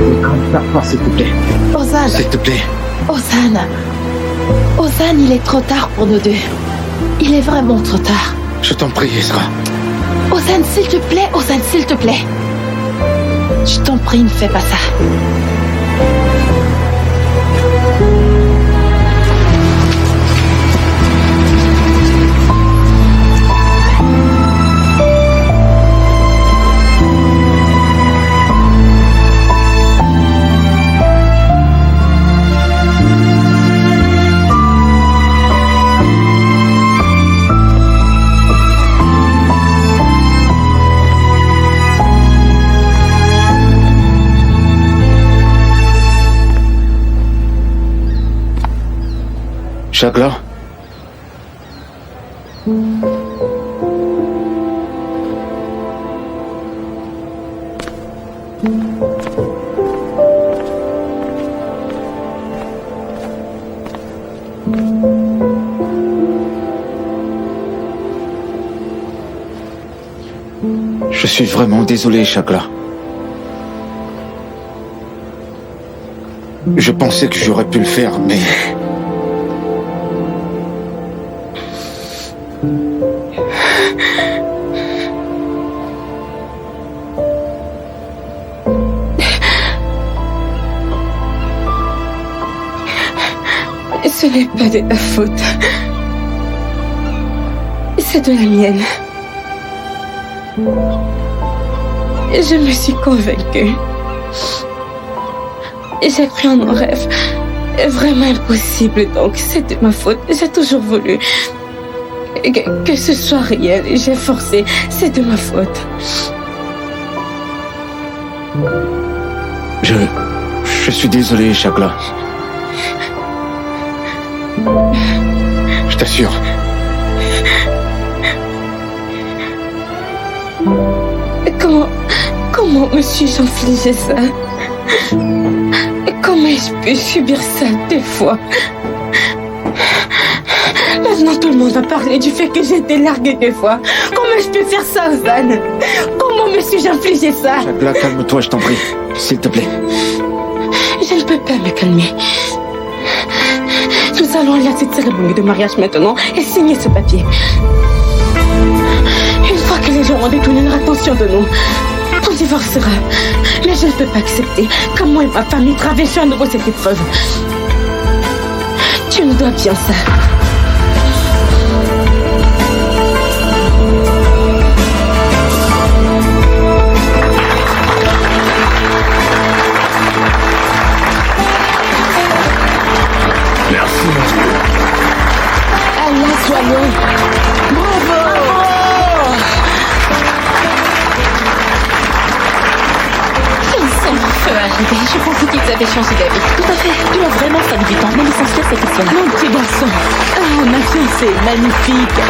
Ne pars pas, s'il te plaît. Ozan, S'il te plaît. Ozan. Ozan, il est trop tard pour nous deux. Il est vraiment trop tard. Je t'en prie, Ezra. Ozan, s'il te plaît, Ozan, s'il te plaît. Je t'en prie, ne fais pas ça. Chagla? Je suis vraiment désolé, Chagla. Je pensais que j'aurais pu le faire, mais... Ce n'est pas de ta faute. C'est de la mienne. Je me suis convaincue. J'ai cru en un rêve vraiment impossible, donc c'est de ma faute. J'ai toujours voulu que ce soit réel. J'ai forcé, c'est de ma faute. Je suis désolé, Chagla. Je t'assure. Comment me suis-je infligé ça? Comment ai-je pu subir ça 2 fois? Maintenant, tout le monde va parler du fait que j'ai été larguée 2 fois. Comment ai-je pu faire ça, Ozan? Comment me suis-je infligé ça? Chagla, calme-toi, je t'en prie. S'il te plaît. Je ne peux pas me calmer. Nous allons aller à cette cérémonie de mariage maintenant et signer ce papier. Une fois que les gens ont détourné leur attention de nous, on divorcera. Mais je ne peux pas accepter que moi et ma famille traversions à nouveau cette épreuve. Tu me dois bien ça. Merci, mon Dieu. Allah soit loué. Bravo! Ils sont en feu arrivés. Je pensais qu'ils avaient changé d'avis. Tout à fait. Tu as vraiment fallu du temps. Mais l'essentiel, c'est qu'ils sont là. Mon petit garçon. Oh, ma fiancée, magnifique.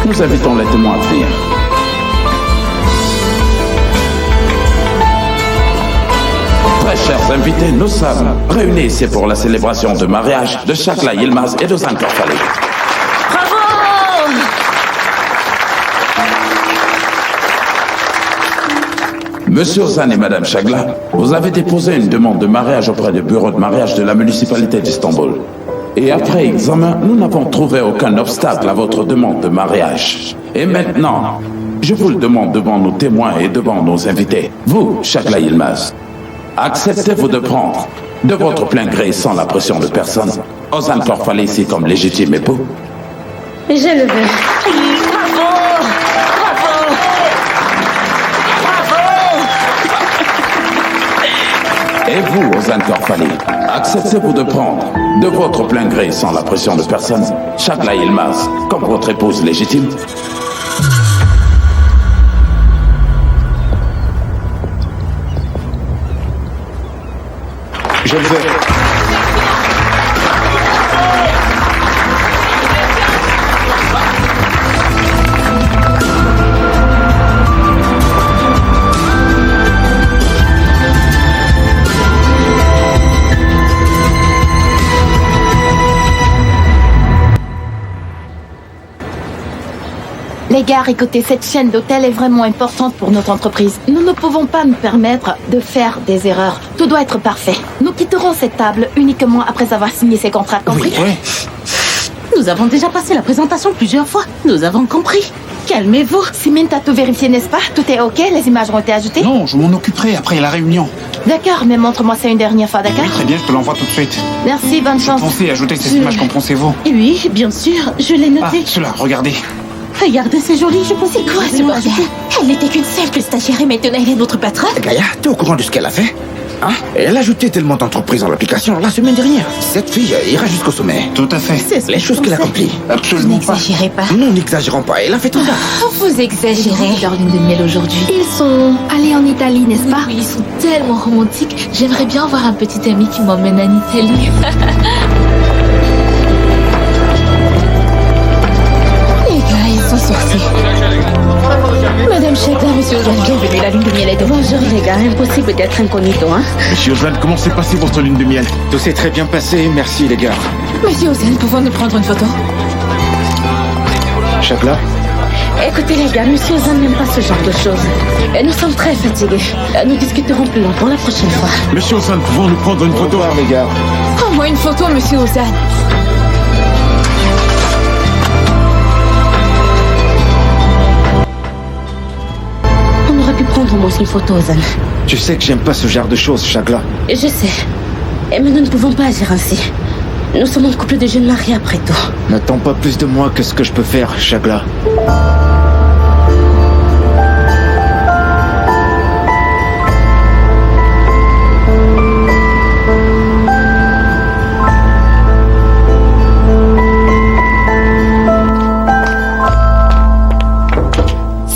Nous invitons les témoins à venir. Très chers invités, nous sommes réunis ici pour la célébration de mariage de Chagla Yilmaz et d'Ozan Korfali. Monsieur Ozan et Madame Chagla, vous avez déposé une demande de mariage auprès du bureau de mariage de la municipalité d'Istanbul. Et après examen, nous n'avons trouvé aucun obstacle à votre demande de mariage. Et maintenant, je vous le demande devant nos témoins et devant nos invités. Vous, Chagla Yilmaz, acceptez-vous de prendre, de votre plein gré, sans la pression de personne, Ozan Korfali ici comme légitime époux? Je le veux. Et vous, Ozan Korfali, acceptez-vous de prendre, de votre plein gré, sans la pression de personne, Chagla Yilmaz comme votre épouse légitime? Je le veux. Les gars, écoutez, cette chaîne d'hôtels est vraiment importante pour notre entreprise. Nous ne pouvons pas nous permettre de faire des erreurs. Tout doit être parfait. Nous quitterons cette table uniquement après avoir signé ces contrats, compris? Oui. Nous avons déjà passé la présentation plusieurs fois. Nous avons compris. Calmez-vous. Simine, t'as tout vérifié, n'est-ce pas? Tout est ok? Les images ont été ajoutées? Non, je m'en occuperai après la réunion. D'accord, mais montre-moi ça une dernière fois, d'accord? Très bien, je te l'envoie tout de suite. Merci, bonne chance. Pensez à ajouter ces images, qu'en pensez-vous? Oui, bien sûr, je l'ai Ah, noté. cela, regardez. Regardez, c'est joli, je pensais Quoi, ce bordel? Elle n'était qu'une simple stagiaire et maintenant elle est notre patronne. Gaïa, t'es au courant de ce qu'elle a fait? Hein? Elle a ajouté tellement d'entreprises dans l'application la semaine dernière. Cette fille ira jusqu'au sommet. Tout à fait. C'est ce Les que choses je qu'elle a pensais. accomplies. Absolument pas. N'exagérez pas. Non, n'exagérons pas, elle a fait tout ça. Vous exagérez. Leur lune de miel aujourd'hui. Ils sont allés en Italie, n'est-ce pas? Oui, ils sont tellement romantiques. J'aimerais bien avoir un petit ami qui m'emmène en Italie. Les gars, ils sont sortis. Madame Chagla, monsieur Ozan, bienvenue, la lune de miel est devant. Bonjour les gars, impossible d'être incognito, hein. Monsieur Ozan, comment s'est passée votre lune de miel? Tout s'est très bien passé, merci les gars. Monsieur Ozan, pouvons-nous prendre une photo? Chagla, Écoutez les gars, monsieur Ozan n'aime pas ce genre de choses. Et nous sommes très fatigués. Nous discuterons plus longtemps la prochaine fois. Monsieur Ozan, pouvons-nous prendre une au photo? revoir les gars. Prends-moi une photo, monsieur Ozan. On aurait pu prendre au moins une photo, Ozan. Tu sais que j'aime pas ce genre de choses, Chagla. Je sais. Mais nous ne pouvons pas agir ainsi. Nous sommes un couple de jeunes mariés après tout. N'attends pas plus de moi que ce que je peux faire, Chagla.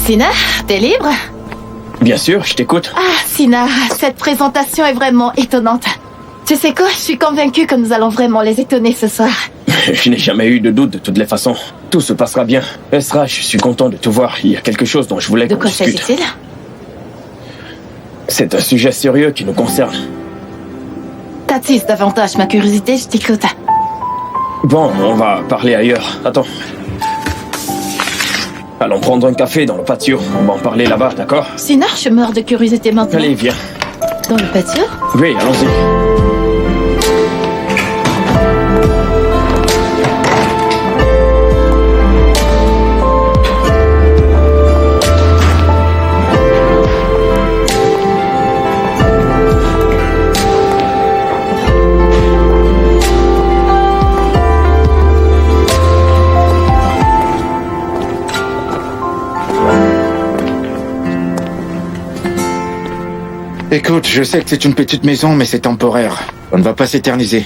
Sina, t'es libre? Bien sûr, je t'écoute. Ah, Sina, cette présentation est vraiment étonnante. Tu sais quoi, je suis convaincue que nous allons vraiment les étonner ce soir. Je n'ai jamais eu de doute de toutes les façons. Tout se passera bien. Esra, je suis content de te voir. Il y a quelque chose dont je voulais De qu'on quoi discute. s'agit-il? C'est un sujet sérieux qui nous concerne. T'attise davantage ma curiosité, je t'écoute. Bon, on va parler ailleurs. Attends. Allons prendre un café dans le patio. On va en parler là-bas, d'accord? Sina, je meurs de curiosité maintenant. Allez, viens. Dans le patio? Oui, allons-y. Écoute, je sais que c'est une petite maison, mais c'est temporaire. On ne va pas s'éterniser.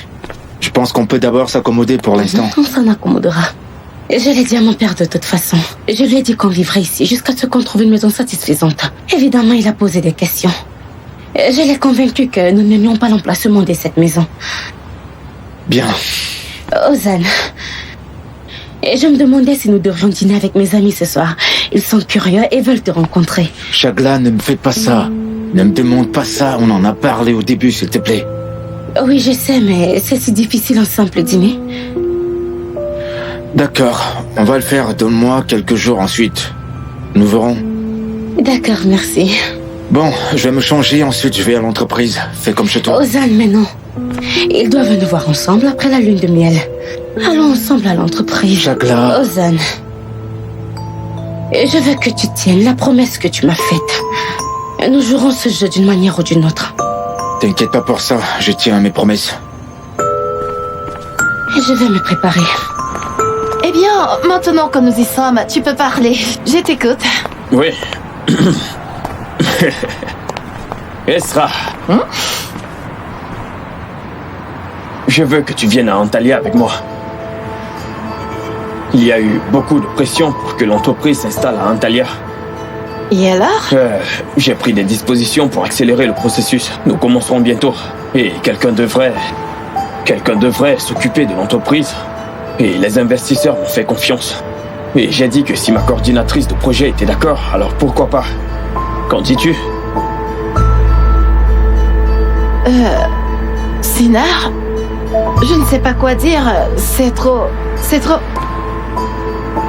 Je pense qu'on peut d'abord s'accommoder pour l'instant. On s'en accommodera. Je l'ai dit à mon père de toute façon. Je lui ai dit qu'on vivrait ici jusqu'à ce qu'on trouve une maison satisfaisante. Évidemment, il a posé des questions. Je l'ai convaincu que nous n'aimions pas l'emplacement de cette maison. Bien. Ozan. Et je me demandais si nous devrions dîner avec mes amis ce soir. Ils sont curieux et veulent te rencontrer. Chagla, ne me fais pas ça. Ne me demande pas ça, on en a parlé au début, s'il te plaît. Oui, je sais, mais c'est si difficile un simple dîner. D'accord, on va le faire. Donne-moi quelques jours ensuite. Nous verrons. D'accord, merci. Bon, je vais me changer, ensuite je vais à l'entreprise. Fais comme chez toi. Ozan, mais non. Ils doivent nous voir ensemble après la lune de miel. Allons ensemble à l'entreprise. Chagla. Ozan. Je veux que tu tiennes la promesse que tu m'as faite. Nous jouerons ce jeu d'une manière ou d'une autre. T'inquiète pas pour ça, je tiens à mes promesses. Je vais me préparer. Eh bien, maintenant que nous y sommes, tu peux parler. Je t'écoute. Oui. Esra. Je veux que tu viennes à Antalya avec moi. Il y a eu beaucoup de pression pour que l'entreprise s'installe à Antalya. Et alors? J'ai pris des dispositions pour accélérer le processus. Nous commencerons bientôt. Et quelqu'un devrait s'occuper de l'entreprise. Et les investisseurs m'ont fait confiance. Et j'ai dit que si ma coordinatrice de projet était d'accord, alors pourquoi pas? Qu'en dis-tu? Sinar? Je ne sais pas quoi dire. C'est trop...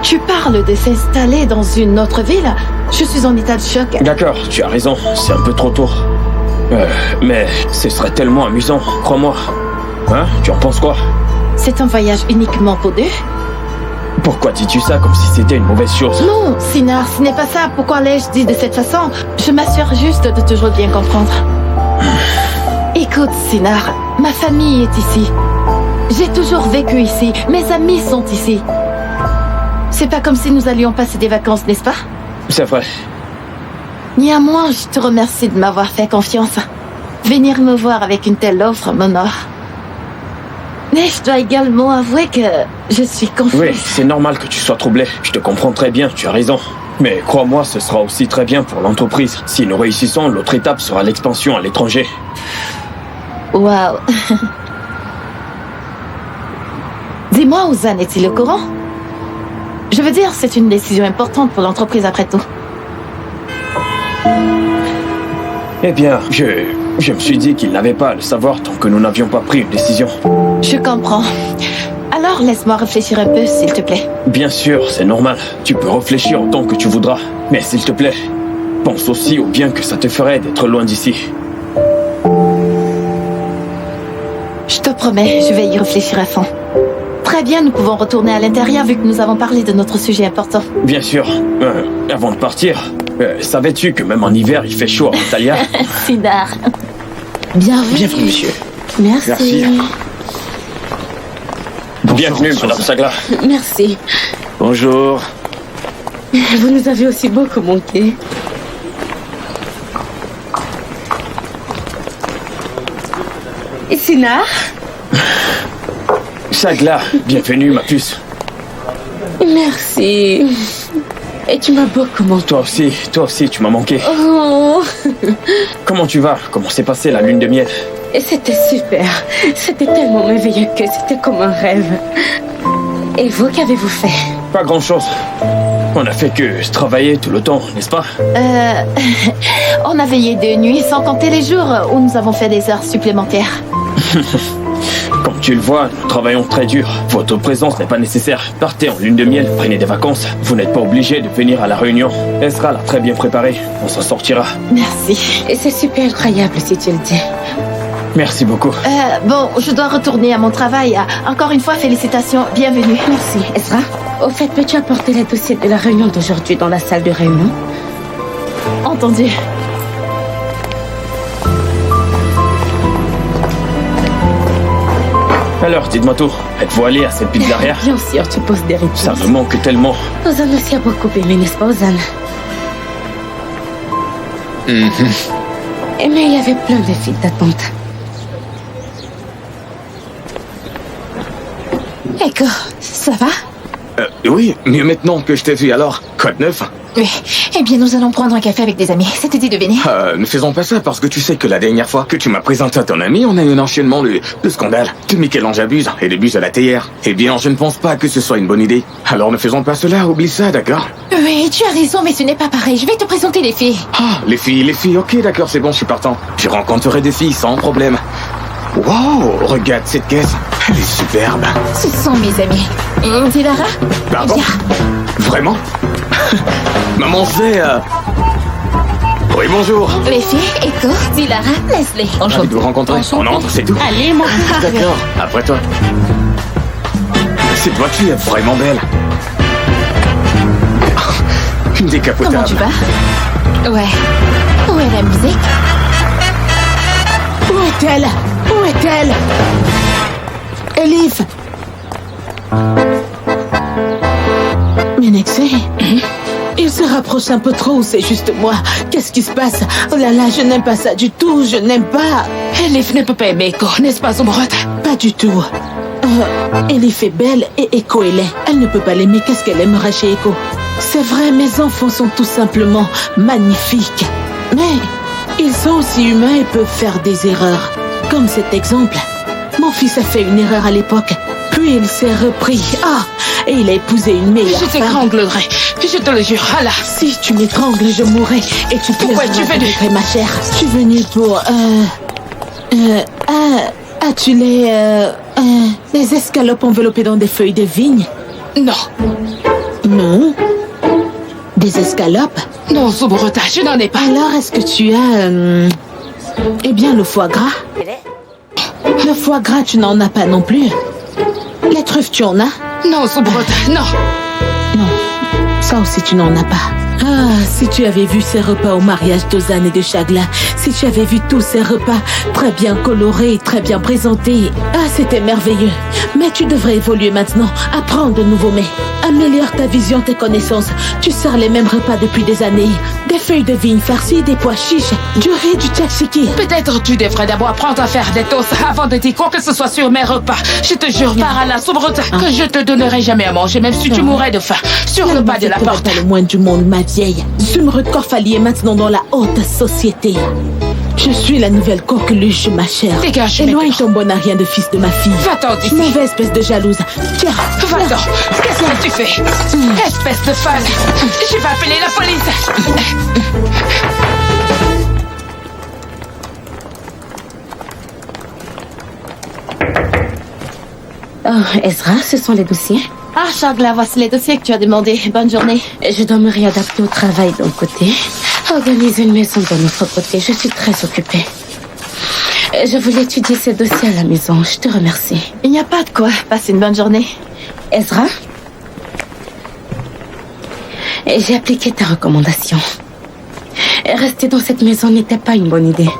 Tu parles de s'installer dans une autre ville? Je suis en état de choc. D'accord, tu as raison, c'est un peu trop tôt. Mais ce serait tellement amusant, crois-moi. Hein? Tu en penses quoi? C'est un voyage uniquement pour deux? Pourquoi dis-tu ça comme si c'était une mauvaise chose? Non, Sinar, ce n'est pas ça. Pourquoi l'ai-je dit de cette façon? Je m'assure juste de toujours bien comprendre. Écoute, Sinar, ma famille est ici. J'ai toujours vécu ici. Mes amis sont ici. C'est pas comme si nous allions passer des vacances, n'est-ce pas? C'est vrai. Néanmoins, je te remercie de m'avoir fait confiance. Venir me voir avec une telle offre m'honore. Mais je dois également avouer que je suis confuse. Oui, c'est normal que tu sois troublé. Je te comprends très bien, tu as raison. Mais crois-moi, ce sera aussi très bien pour l'entreprise. Si nous réussissons, l'autre étape sera l'expansion à l'étranger. Waouh. Dis-moi, Ozan est-il au courant? Je veux dire, c'est une décision importante pour l'entreprise après tout. Eh bien, je me suis dit qu'il n'avait pas à le savoir tant que nous n'avions pas pris une décision. Je comprends. Alors, laisse-moi réfléchir un peu, s'il te plaît. Bien sûr, c'est normal. Tu peux réfléchir autant que tu voudras. Mais s'il te plaît, pense aussi au bien que ça te ferait d'être loin d'ici. Je te promets, je vais y réfléchir à fond. Très bien, nous pouvons retourner à l'intérieur vu que nous avons parlé de notre sujet important. Bien sûr. Avant de partir, savais-tu que même en hiver, il fait chaud à Antalya? Sinar. Bienvenue. Bienvenue, monsieur. Merci. Merci. Bienvenue, Madame Chagla. Merci. Bonjour. Vous nous avez aussi beaucoup manqué. Sinar? Chagla, bienvenue, ma puce. Merci. Et tu m'as beaucoup manqué. Toi aussi, tu m'as manqué. Oh. Comment tu vas? Comment s'est passée la lune de miel? Et c'était super. C'était tellement merveilleux que c'était comme un rêve. Et vous, qu'avez-vous fait? Pas grand-chose. On a fait que travailler tout le temps, n'est-ce pas? On a veillé de nuit sans compter les jours où nous avons fait des heures supplémentaires. Comme tu le vois, nous travaillons très dur. Votre présence n'est pas nécessaire. Partez en lune de miel, prenez des vacances. Vous n'êtes pas obligé de venir à la réunion. Ezra l'a très bien préparée. On s'en sortira. Merci. Et c'est super incroyable si tu le dis. Merci beaucoup. Bon, je dois retourner à mon travail. Encore une fois, félicitations. Bienvenue. Merci. Ezra, au fait, peux-tu apporter les dossiers de la réunion d'aujourd'hui dans la salle de réunion? Entendu. Alors, dites-moi tout. Êtes-vous allé à cette pizzeria? Bien sûr, tu poses des réponses. Ça me manque tellement. Ozan aussi a beaucoup aimé, n'est-ce pas, Ozan? Mais il y avait plein de files d'attente. Echo, ça va? Oui, mieux maintenant que je t'ai vu alors. Quoi de neuf? Oui. Eh bien, nous allons prendre un café avec des amis. C'était dit de venir. Ne faisons pas ça parce que tu sais que la dernière fois que tu m'as présenté à ton ami, on a eu un enchaînement de scandales. Que Michel-Ange abuse et l'abuse à la théière. Eh bien, je ne pense pas que ce soit une bonne idée. Alors ne faisons pas cela, oublie ça, d'accord? Oui, tu as raison, mais ce n'est pas pareil. Je vais te présenter les filles. Ah, les filles, ok, d'accord, c'est bon, je suis partant. Je rencontrerai des filles sans problème. Wow, regarde cette caisse. Elle est superbe. Ce sont mes amis. Dilara? Pardon? Viens. Vraiment? Maman, c'est... Oui, bonjour. Les filles, Echo, Dilara, Leslie. Envie de vous rencontrer. On entre, c'est tout. Allez, mon frère. D'accord, après toi. Cette voiture est vraiment belle. Une décapotable. Comment tu vas? Ouais. Où est la musique? Où est-elle? Où est-elle? Elif! Menexé, il se rapproche un peu trop ou c'est juste moi? Qu'est-ce qui se passe? Oh là là, je n'aime pas ça du tout, je n'aime pas. Elif ne peut pas aimer Echo, n'est-ce pas, Zomrod? Pas du tout. Elif est belle et Echo est laid. Elle ne peut pas l'aimer, qu'est-ce qu'elle aimerait chez Echo? C'est vrai, mes enfants sont tout simplement magnifiques. Mais ils sont aussi humains et peuvent faire des erreurs. Comme cet exemple. Mon fils a fait une erreur à l'époque. Puis il s'est repris. Et il a épousé une meilleure femme. Je t'étranglerai. Je te le jure. Allah. Si tu m'étrangles, je mourrai. Et tu pourquoi tu es venu, ma chère? Je suis venue pour... as-tu les escalopes enveloppées dans des feuilles de vigne? Non. Des escalopes? Non, Subhrata, je n'en ai pas. Alors, est-ce que tu as... Eh bien, le foie gras? Le foie gras, tu n'en as pas non plus. Les truffes, tu en as? Non, Subhrata, non. Non, ça aussi, tu n'en as pas. Ah, si tu avais vu ces repas au mariage d'Ozan et de Shagla, si tu avais vu tous ces repas très bien colorés, très bien présentés, ah, c'était merveilleux. Mais tu devrais évoluer maintenant, apprendre de nouveaux mets. Améliore ta vision, tes connaissances. Tu sers les mêmes repas depuis des années. Des feuilles de vigne farcies, des pois chiches, du riz, du tzatziki. Peut-être tu devrais d'abord apprendre à faire des toasts avant de dire quoi que ce soit sur mes repas. Je te jure par Allah, Subhrata, que je te donnerai jamais à manger, même si tu mourrais de faim, sur le pas de la porte. Pas le moins du monde, ma vieille. Zumrude Korfali est maintenant dans la haute société. Je suis la nouvelle coqueluche, ma chère. Dégage, éloigne ton bon à rien de fils de ma fille. Va-t'en d'ici. Mauvaise espèce de jalouse. Tiens, va-t'en. Qu'est-ce que tu fais? Espèce de folle. Je vais appeler la police. Oh, Ezra, ce sont les dossiers. Ah, Shagla, voici les dossiers que tu as demandés. Bonne journée. Je dois me réadapter au travail d'un côté, organiser une maison de l'autre côté. Je suis très occupée. Je voulais étudier ces dossiers à la maison. Je te remercie. Il n'y a pas de quoi. Passe une bonne journée. Ezra, j'ai appliqué ta recommandation. Rester dans cette maison n'était pas une bonne idée.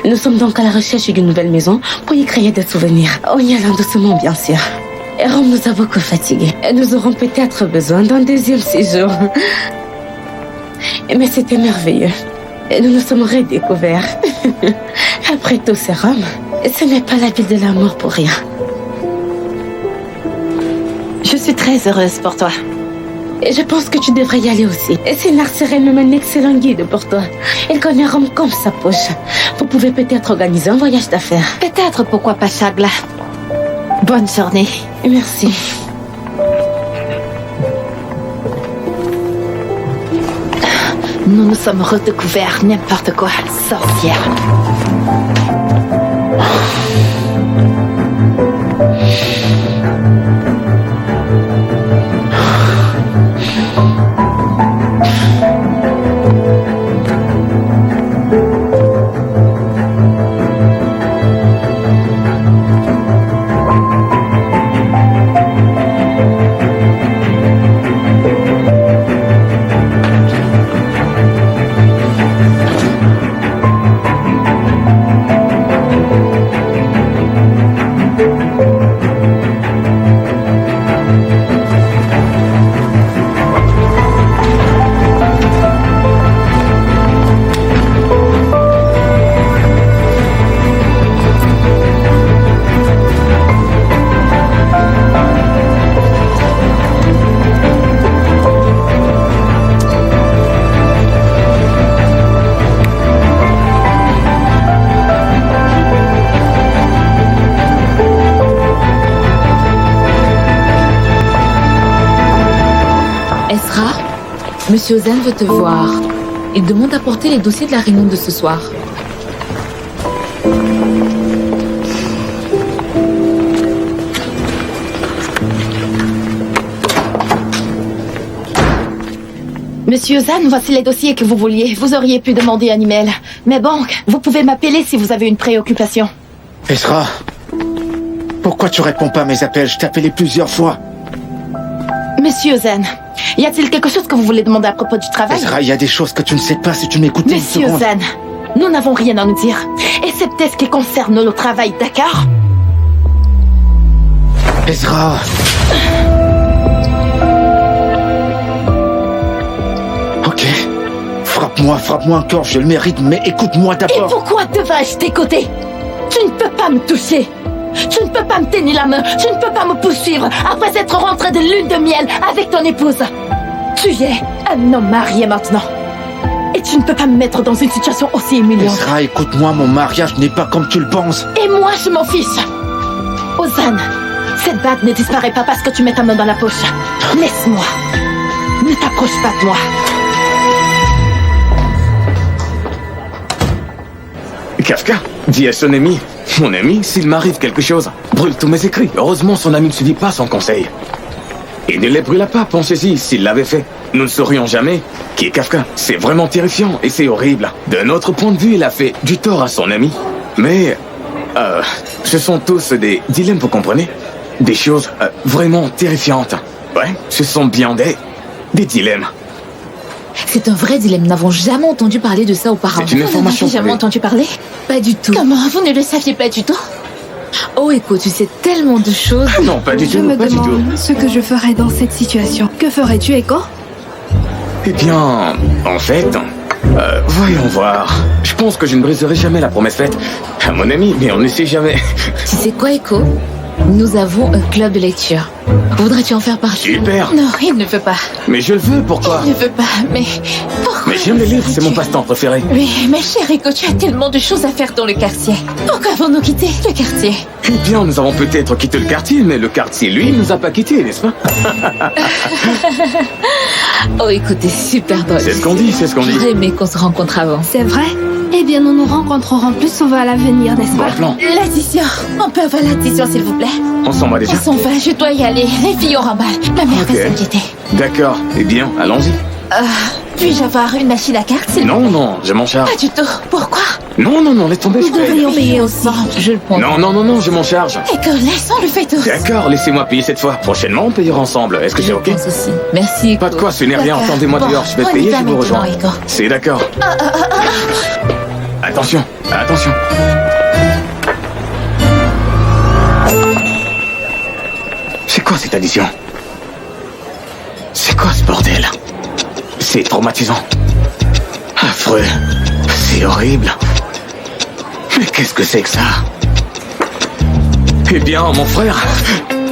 Nous sommes donc à la recherche d'une nouvelle maison pour y créer des souvenirs. En y allant doucement, bien sûr. Rome nous a beaucoup fatigués. Nous aurons peut-être besoin d'un deuxième séjour. Mais c'était merveilleux. Nous nous sommes redécouverts. Après tout, c'est Rome. Ce n'est pas la ville de l'amour pour rien. Je suis très heureuse pour toi. Je pense que tu devrais y aller aussi. Sinar serait même un excellent guide pour toi. Il connaît Rome comme sa poche. Vous pouvez peut-être organiser un voyage d'affaires. Peut-être, pourquoi pas, Shagla. Bonne journée. Merci. Nous nous sommes redécouverts n'importe quoi, sorcière. Monsieur Ozan veut te voir. Il demande d'apporter les dossiers de la réunion de ce soir. Monsieur Ozan, voici les dossiers que vous vouliez. Vous auriez pu demander un email. Mais bon, vous pouvez m'appeler si vous avez une préoccupation. Ezra, pourquoi tu réponds pas à mes appels? Je t'ai appelé plusieurs fois. Monsieur Ozan, y a-t-il quelque chose que vous voulez demander à propos du travail? Ezra, il y a des choses que tu ne sais pas si tu m'écoutes une Monsieur seconde. Ozan, nous n'avons rien à nous dire, excepté ce qui concerne le travail, d'accord? Ezra. Ok. Frappe-moi encore, je le mérite, mais écoute-moi Et d'abord. pourquoi devrais-je t'écouter? Tu ne peux pas me toucher. Tu ne peux pas me tenir la main. Tu ne peux pas me poursuivre après être rentré de lune de miel avec ton épouse. Tu es un homme marié maintenant. Et tu ne peux pas me mettre dans une situation aussi humiliante. Ezra, écoute-moi, mon mariage n'est pas comme tu le penses. Et moi, je m'en fiche. Ozan, cette bague ne disparaît pas parce que tu mets ta main dans la poche. Laisse-moi. Ne t'approche pas de moi. Kafka, dis à son ami. Mon ami, s'il m'arrive quelque chose, brûle tous mes écrits. Heureusement, son ami ne suivit pas son conseil. Et ne les brûla pas, pensez-y, s'il l'avait fait. nous ne saurions jamais qui est Kafka. C'est vraiment terrifiant et c'est horrible. D'un autre point de vue, il a fait du tort à son ami. Mais, ce sont tous des dilemmes, vous comprenez? Des choses vraiment terrifiantes. Ouais, ce sont bien des dilemmes. C'est un vrai dilemme. Nous n'avons jamais entendu parler de ça auparavant. C'est une information. Vous n'avez jamais entendu parler? Pas du tout. Comment? Vous ne le saviez pas du tout? Oh, écoute, tu sais tellement de choses. Non, pas du tout, Je me pas du tout. demande ce que je ferais dans cette situation. Que ferais-tu, Echo? Eh bien, en fait, voyons voir. Je pense que je ne briserai jamais la promesse faite à mon ami, mais on ne sait jamais. Tu sais quoi, Echo? Nous avons un club de lecture. Voudrais-tu en faire partie? Super. Non, il ne veut pas. Mais je le veux, pourquoi? Il ne veut pas, mais pourquoi? Mais j'aime les livres, c'est mon passe-temps préféré. Oui, mais cher Echo, tu as tellement de choses à faire dans le quartier. Pourquoi avons-nous quitté le quartier? Eh bien, nous avons peut-être quitté le quartier, mais le quartier, lui, ne nous a pas quittés, n'est-ce pas? Oh, écoute, t'es super drôle. C'est ce qu'on dit, c'est ce qu'on dit. J'aurais aimé qu'on se rencontre avant. C'est vrai? Eh bien, nous nous rencontrerons plus souvent à l'avenir, n'est-ce Bon pas? plan. L'addition. On peut avoir l'addition, s'il vous plaît? On s'en va déjà. On s'en va, je dois y aller. Les filles auront mal. Ma mère Ok. va s'inquiéter. D'accord. Eh bien, allons-y. Puis-je avoir une machine à cartes, s'il vous Non, non, je m'en charge. plaît? Pas du tout. Pourquoi? Non, non, non, laisse tomber, je Nous paye. devrions payer ensemble. Je le prends. Non, non, non, non, je m'en charge. Et que laissons le fait tous. D'accord, laissez-moi payer cette fois. Prochainement, on payera ensemble. Est-ce que c'est Je ok? pense aussi. Merci, Echo. Pas de quoi, ce n'est rien. D'accord. Attendez-moi Bon, dehors, je vais on y payer, va je vous maintenant, rejoins. Echo. C'est d'accord. Attention, attention. C'est quoi cette addition? C'est quoi ce bordel? C'est traumatisant. Affreux. C'est horrible. Mais qu'est-ce que c'est que ça? Eh bien, mon frère,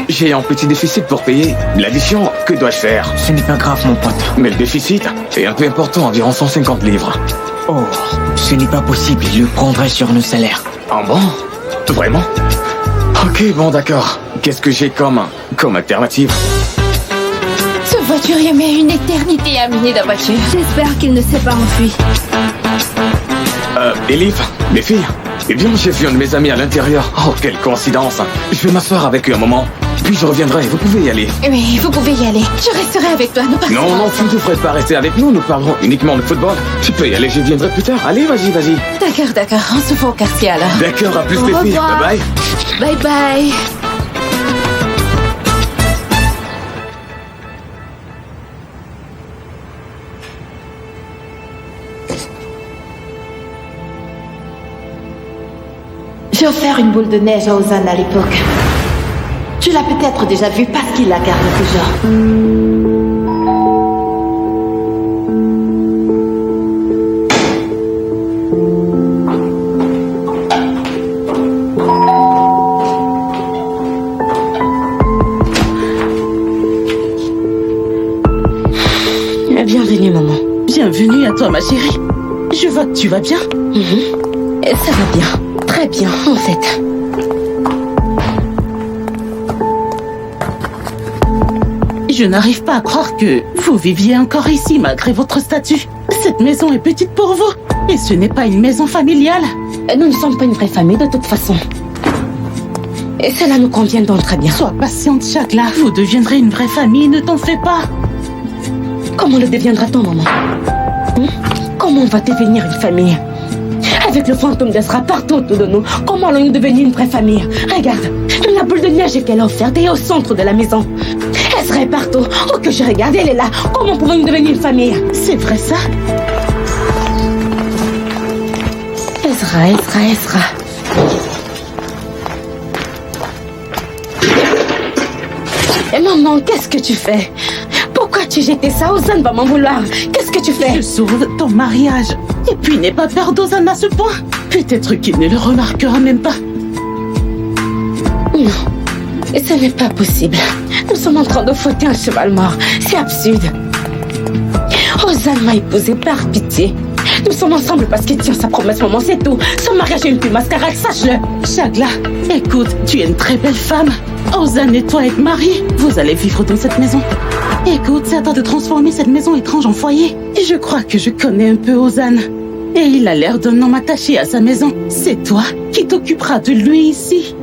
j'ai un petit déficit pour payer. L'addition, que dois-je faire? Ce n'est pas grave, mon pote. Mais le déficit est un peu important, environ 150 livres. Oh, ce n'est pas possible. Il le prendrait sur nos salaires. Ah bon? Vraiment? Ok, bon, d'accord. Qu'est-ce que j'ai comme alternative? Ce voiturier met une éternité à mener la voiture. J'espère qu'il ne s'est pas enfui. Elif, les filles. Eh bien, j'ai vu un de mes amis à l'intérieur. Oh, quelle coïncidence. Je vais m'asseoir avec eux un moment. Puis je reviendrai, vous pouvez y aller. Oui, vous pouvez y aller. Je resterai avec toi. Nous partons Non, non, tu ne ensemble. devrais pas rester avec nous. Nous parlerons uniquement de football. Tu peux y aller, je viendrai plus tard. Allez, vas-y, vas-y. D'accord, d'accord. On se voit au quartier alors. D'accord, à plus Au les filles. revoir. Bye bye. Bye bye. J'ai offert une boule de neige à Ozan à l'époque. Tu l'as peut-être déjà vue parce qu'il la garde toujours. Bienvenue, maman. Bienvenue à toi, ma chérie. Je vois que tu vas bien. Ça va bien. Très bien, en fait. Je n'arrive pas à croire que vous viviez encore ici malgré votre statut. Cette maison est petite pour vous. Et ce n'est pas une maison familiale. Nous ne sommes pas une vraie famille, de toute façon. Et cela nous convient donc très bien. Sois patiente, Chagla. Vous deviendrez une vraie famille, ne t'en fais pas. Comment le deviendra-t-on, maman? Comment on va devenir une famille? Avec le fantôme d'Ezra partout autour de nous, comment allons-nous devenir une vraie famille? Regarde, la boule de neige qu'elle a offerte est au centre de la maison. Ezra est partout. Oh, que je regarde, elle est là. Comment pouvons-nous devenir une famille? C'est vrai ça? Ezra. Et maman, qu'est-ce que tu fais? Pourquoi tu jetais ça? Ozan va m'en vouloir. Qu'est-ce que tu fais? Je sauve ton mariage. Et puis n'aie pas peur d'Ozan à ce point. Peut-être qu'il ne le remarquera même pas. Non, et ce n'est pas possible. Nous sommes en train de fouetter un cheval mort. C'est absurde. Ozan m'a épousée par pitié. Nous sommes ensemble parce qu'il tient sa promesse, maman, c'est tout. Son mariage est une pure mascarade, sache-le. Chagla, écoute, tu es une très belle femme. Ozan et toi êtes mariés. Vous allez vivre dans cette maison. Écoute, c'est à toi de transformer cette maison étrange en foyer. Et je crois que je connais un peu Ozan. Et il a l'air d'un homme attaché à sa maison. C'est toi qui t'occuperas de lui ici.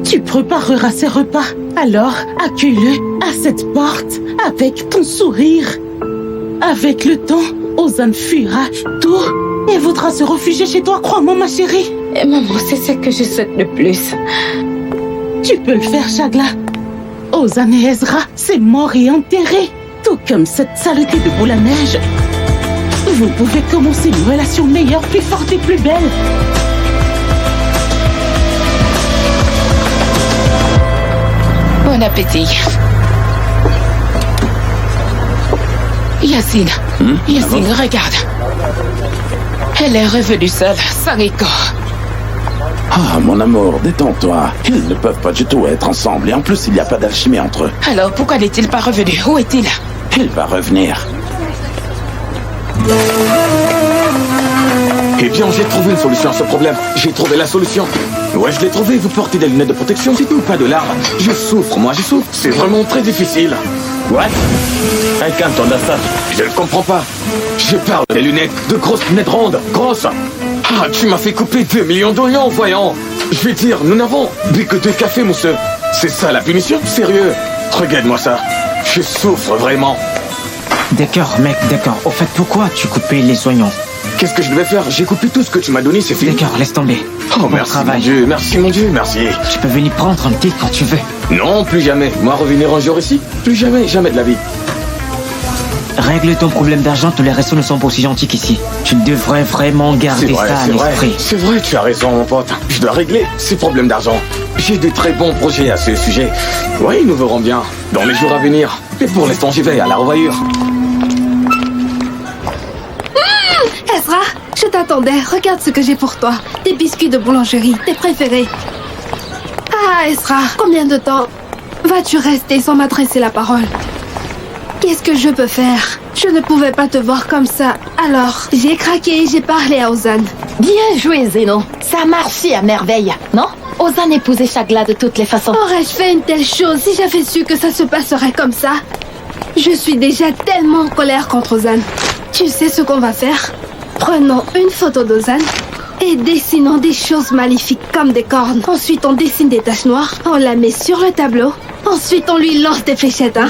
Tu prépareras ses repas. Alors, accueille-le à cette porte avec ton sourire. Avec le temps, Ozan fuira tout et voudra se réfugier chez toi, crois-moi ma chérie. Et maman, c'est ce que je souhaite le plus. Tu peux le faire, Shagla. Ozan et Ezra, c'est mort et enterré. Tout comme cette saleté de boule à neige. Vous pouvez commencer une relation meilleure, plus forte et plus belle. Bon appétit. Yacine, Yacine, regarde. Elle est revenue seule, sans Rico. Ah, mon amour, détends-toi. Ils ne peuvent pas du tout être ensemble et en plus, il n'y a pas d'alchimie entre eux. Alors, pourquoi n'est-il pas revenu? Où est-il? Il va revenir. Eh bien, j'ai trouvé une solution à ce problème. J'ai trouvé la solution. Ouais, je l'ai trouvé. Vous portez des lunettes de protection, c'est tout, pas de larmes. Je souffre, moi, je souffre. C'est vraiment très difficile. What? Calme ton instinct. Je ne comprends pas. Je parle des lunettes, de grosses lunettes rondes, grosses. Ah, tu m'as fait couper 2 millions d'oignons, voyons. Je vais dire, nous n'avons bu que 2 cafés, mousseux. C'est ça la punition? Sérieux? Regarde-moi ça. Je souffre vraiment. D'accord, mec, d'accord. Au fait, pourquoi tu coupais les oignons? Qu'est-ce que je devais faire? J'ai coupé tout ce que tu m'as donné, c'est fini. D'accord, laisse tomber. Oh, Bon merci, travail. mon Dieu, merci, mon Dieu, merci. Tu peux venir prendre un thé quand tu veux. Non, plus jamais. Moi, revenir un jour ici? Plus jamais, jamais de la vie. Règle ton problème d'argent, tous les restos ne sont pas aussi gentils qu'ici. Tu devrais vraiment garder ça à l'esprit. C'est vrai, tu as raison, mon pote. Je dois régler ces problèmes d'argent. J'ai de très bons projets à ce sujet. Oui, nous verrons bien dans les jours à venir. Mais pour l'instant, j'y vais, à la revoyure. Ezra, je t'attendais. Regarde ce que j'ai pour toi. Des biscuits de boulangerie, tes préférés. Ah, Ezra, combien de temps vas-tu rester sans m'adresser la parole? Qu'est-ce que je peux faire? Je ne pouvais pas te voir comme ça. Alors, j'ai craqué et j'ai parlé à Ozan. Bien joué, Zeno. Ça a marché à merveille, non? Ozan épousait Shagla de toutes les façons. Aurais-je fait une telle chose si j'avais su que ça se passerait comme ça? Je suis déjà tellement en colère contre Ozan. Tu sais ce qu'on va faire? Prenons une photo d'Ozan et dessinons des choses maléfiques comme des cornes. Ensuite, on dessine des taches noires, on la met sur le tableau. Ensuite, on lui lance des fléchettes, hein?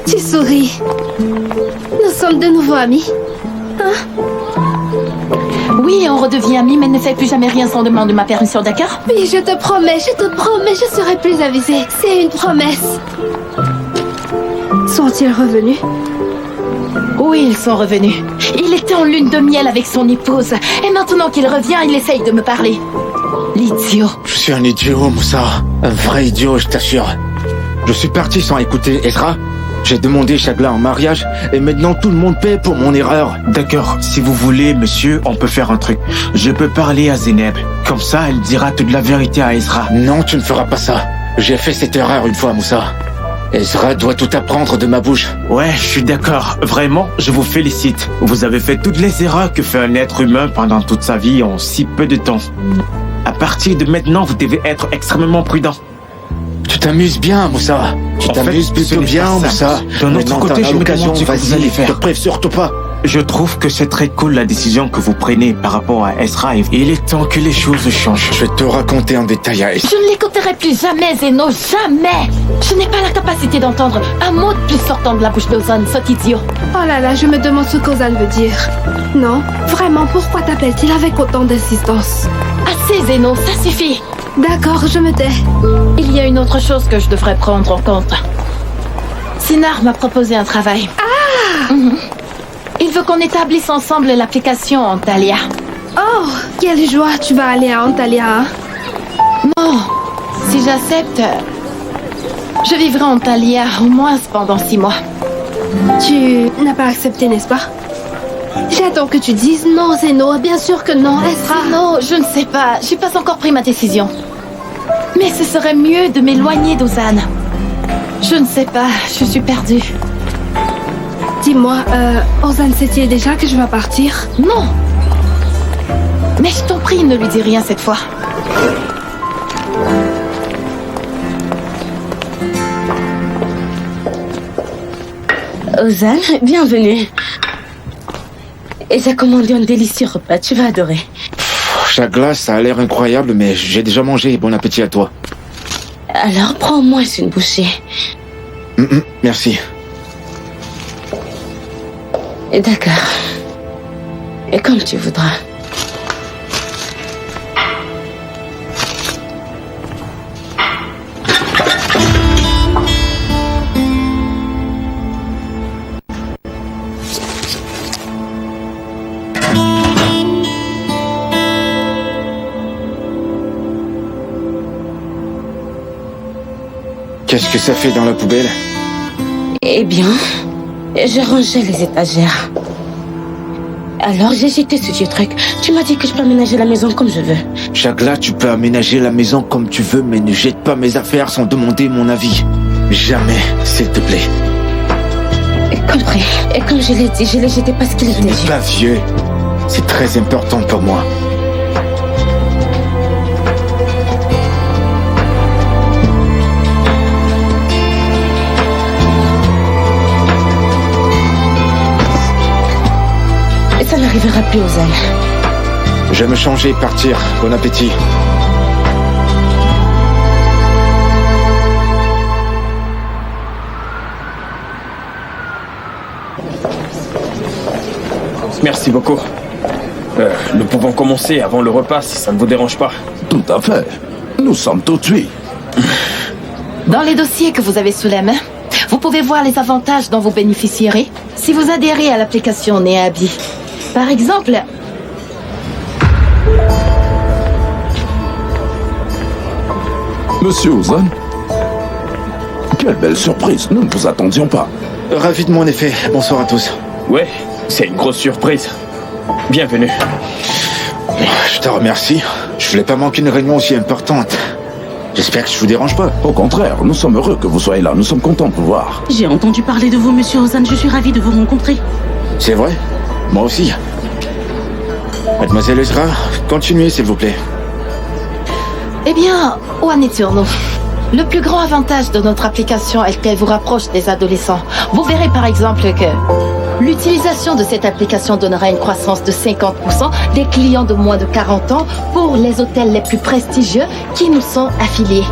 Tu souris. Nous sommes de nouveau amis. Hein? Oui, on redevient amis, mais ne fais plus jamais rien sans demander ma permission, d'accord? Oui, je te promets, je serai plus avisée. C'est une promesse. Sont-ils revenus? Oui, ils sont revenus. Il était en lune de miel avec son épouse. Et maintenant qu'il revient, il essaye de me parler. L'idiot. Je suis un idiot, Moussa. Un vrai idiot, je t'assure. Je suis parti sans écouter Ezra. J'ai demandé Shagla en mariage et maintenant tout le monde paie pour mon erreur. D'accord, si vous voulez, monsieur, on peut faire un truc. Je peux parler à Zeynep. Comme ça, elle dira toute la vérité à Ezra. Non, tu ne feras pas ça. J'ai fait cette erreur une fois, Moussa. Ezra doit tout apprendre de ma bouche. Ouais, je suis d'accord. Vraiment, je vous félicite. Vous avez fait toutes les erreurs que fait un être humain pendant toute sa vie en si peu de temps. À partir de maintenant, vous devez être extrêmement prudent. Tu t'amuses bien, Moussa. Tu t'amuses plutôt bien, Moussa. D'un autre côté, je me demande ce que vous allez faire. Ne prive surtout pas. Je trouve que c'est très cool la décision que vous prenez par rapport à Ezra. Il est temps que les choses changent. Je vais te raconter en détail à Ezra. Je ne l'écouterai plus jamais, Zeno, jamais. Je n'ai pas la capacité d'entendre un mot de plus sortant de la bouche d'Ozan, cet idiot. Oh là là, je me demande ce qu'Ozan veut dire. Non, vraiment, pourquoi t'appelle-t-il avec autant d'insistance? Assez, Zeno, ça suffit. D'accord, je me tais. Il y a une autre chose que je devrais prendre en compte. Sinar m'a proposé un travail. Ah! Il veut qu'on établisse ensemble l'application Antalya. Oh, quelle joie, tu vas aller à Antalya, hein? Non, si j'accepte, je vivrai en Antalya au moins pendant 6 mois. Tu n'as pas accepté, n'est-ce pas? J'attends que tu dises non, Zeno. Bien sûr que non, Ezra. Non, je ne sais pas. J'ai pas encore pris ma décision. Mais ce serait mieux de m'éloigner d'Ozan. Je ne sais pas, je suis perdue. Dis-moi, Ozan sait-il déjà que je vais partir? Non. Mais je t'en prie, ne lui dis rien cette fois. Ozan, bienvenue. Et j'ai commandé un délicieux repas, tu vas adorer. Shagla, ça a l'air incroyable, mais j'ai déjà mangé. Bon appétit à toi. Alors, prends au moins une bouchée. Merci. D'accord. Et comme tu voudras. Qu'est-ce que ça fait dans la poubelle? Eh bien, j'ai rangé les étagères. Alors j'ai jeté ce vieux truc. Tu m'as dit que je peux aménager la maison comme je veux. Chagla, tu peux aménager la maison comme tu veux, mais ne jette pas mes affaires sans demander mon avis. Jamais, s'il te plaît. Compris. Et comme je l'ai dit, je l'ai jeté parce qu'il était vieux. Pas vieux. C'est très important pour moi. Ça n'arrivera plus aux ânes. Je vais me changer et partir. Bon appétit. Merci beaucoup. Nous pouvons commencer avant le repas si ça ne vous dérange pas. Tout à fait. Nous sommes tout de suite. Dans les dossiers que vous avez sous la main, vous pouvez voir les avantages dont vous bénéficierez si vous adhérez à l'application Neabi. Par exemple, Monsieur Ozan, quelle belle surprise. Nous ne vous attendions pas. Ravi de mon effet. Bonsoir à tous. Ouais, c'est une grosse surprise. Bienvenue. Je te remercie. Je voulais pas manquer une réunion aussi importante. J'espère que je vous dérange pas. Au contraire, nous sommes heureux que vous soyez là. Nous sommes contents de vous voir. J'ai entendu parler de vous, monsieur Ozan. Je suis ravi de vous rencontrer. C'est vrai? Moi aussi. Mademoiselle Ezra, continuez s'il vous plaît. eh bien, où en est-on? Le plus grand avantage de notre application est qu'elle vous rapproche des adolescents. Vous verrez par exemple que l'utilisation de cette application donnera une croissance de 50% des clients de moins de 40 ans pour les hôtels les plus prestigieux qui nous sont affiliés.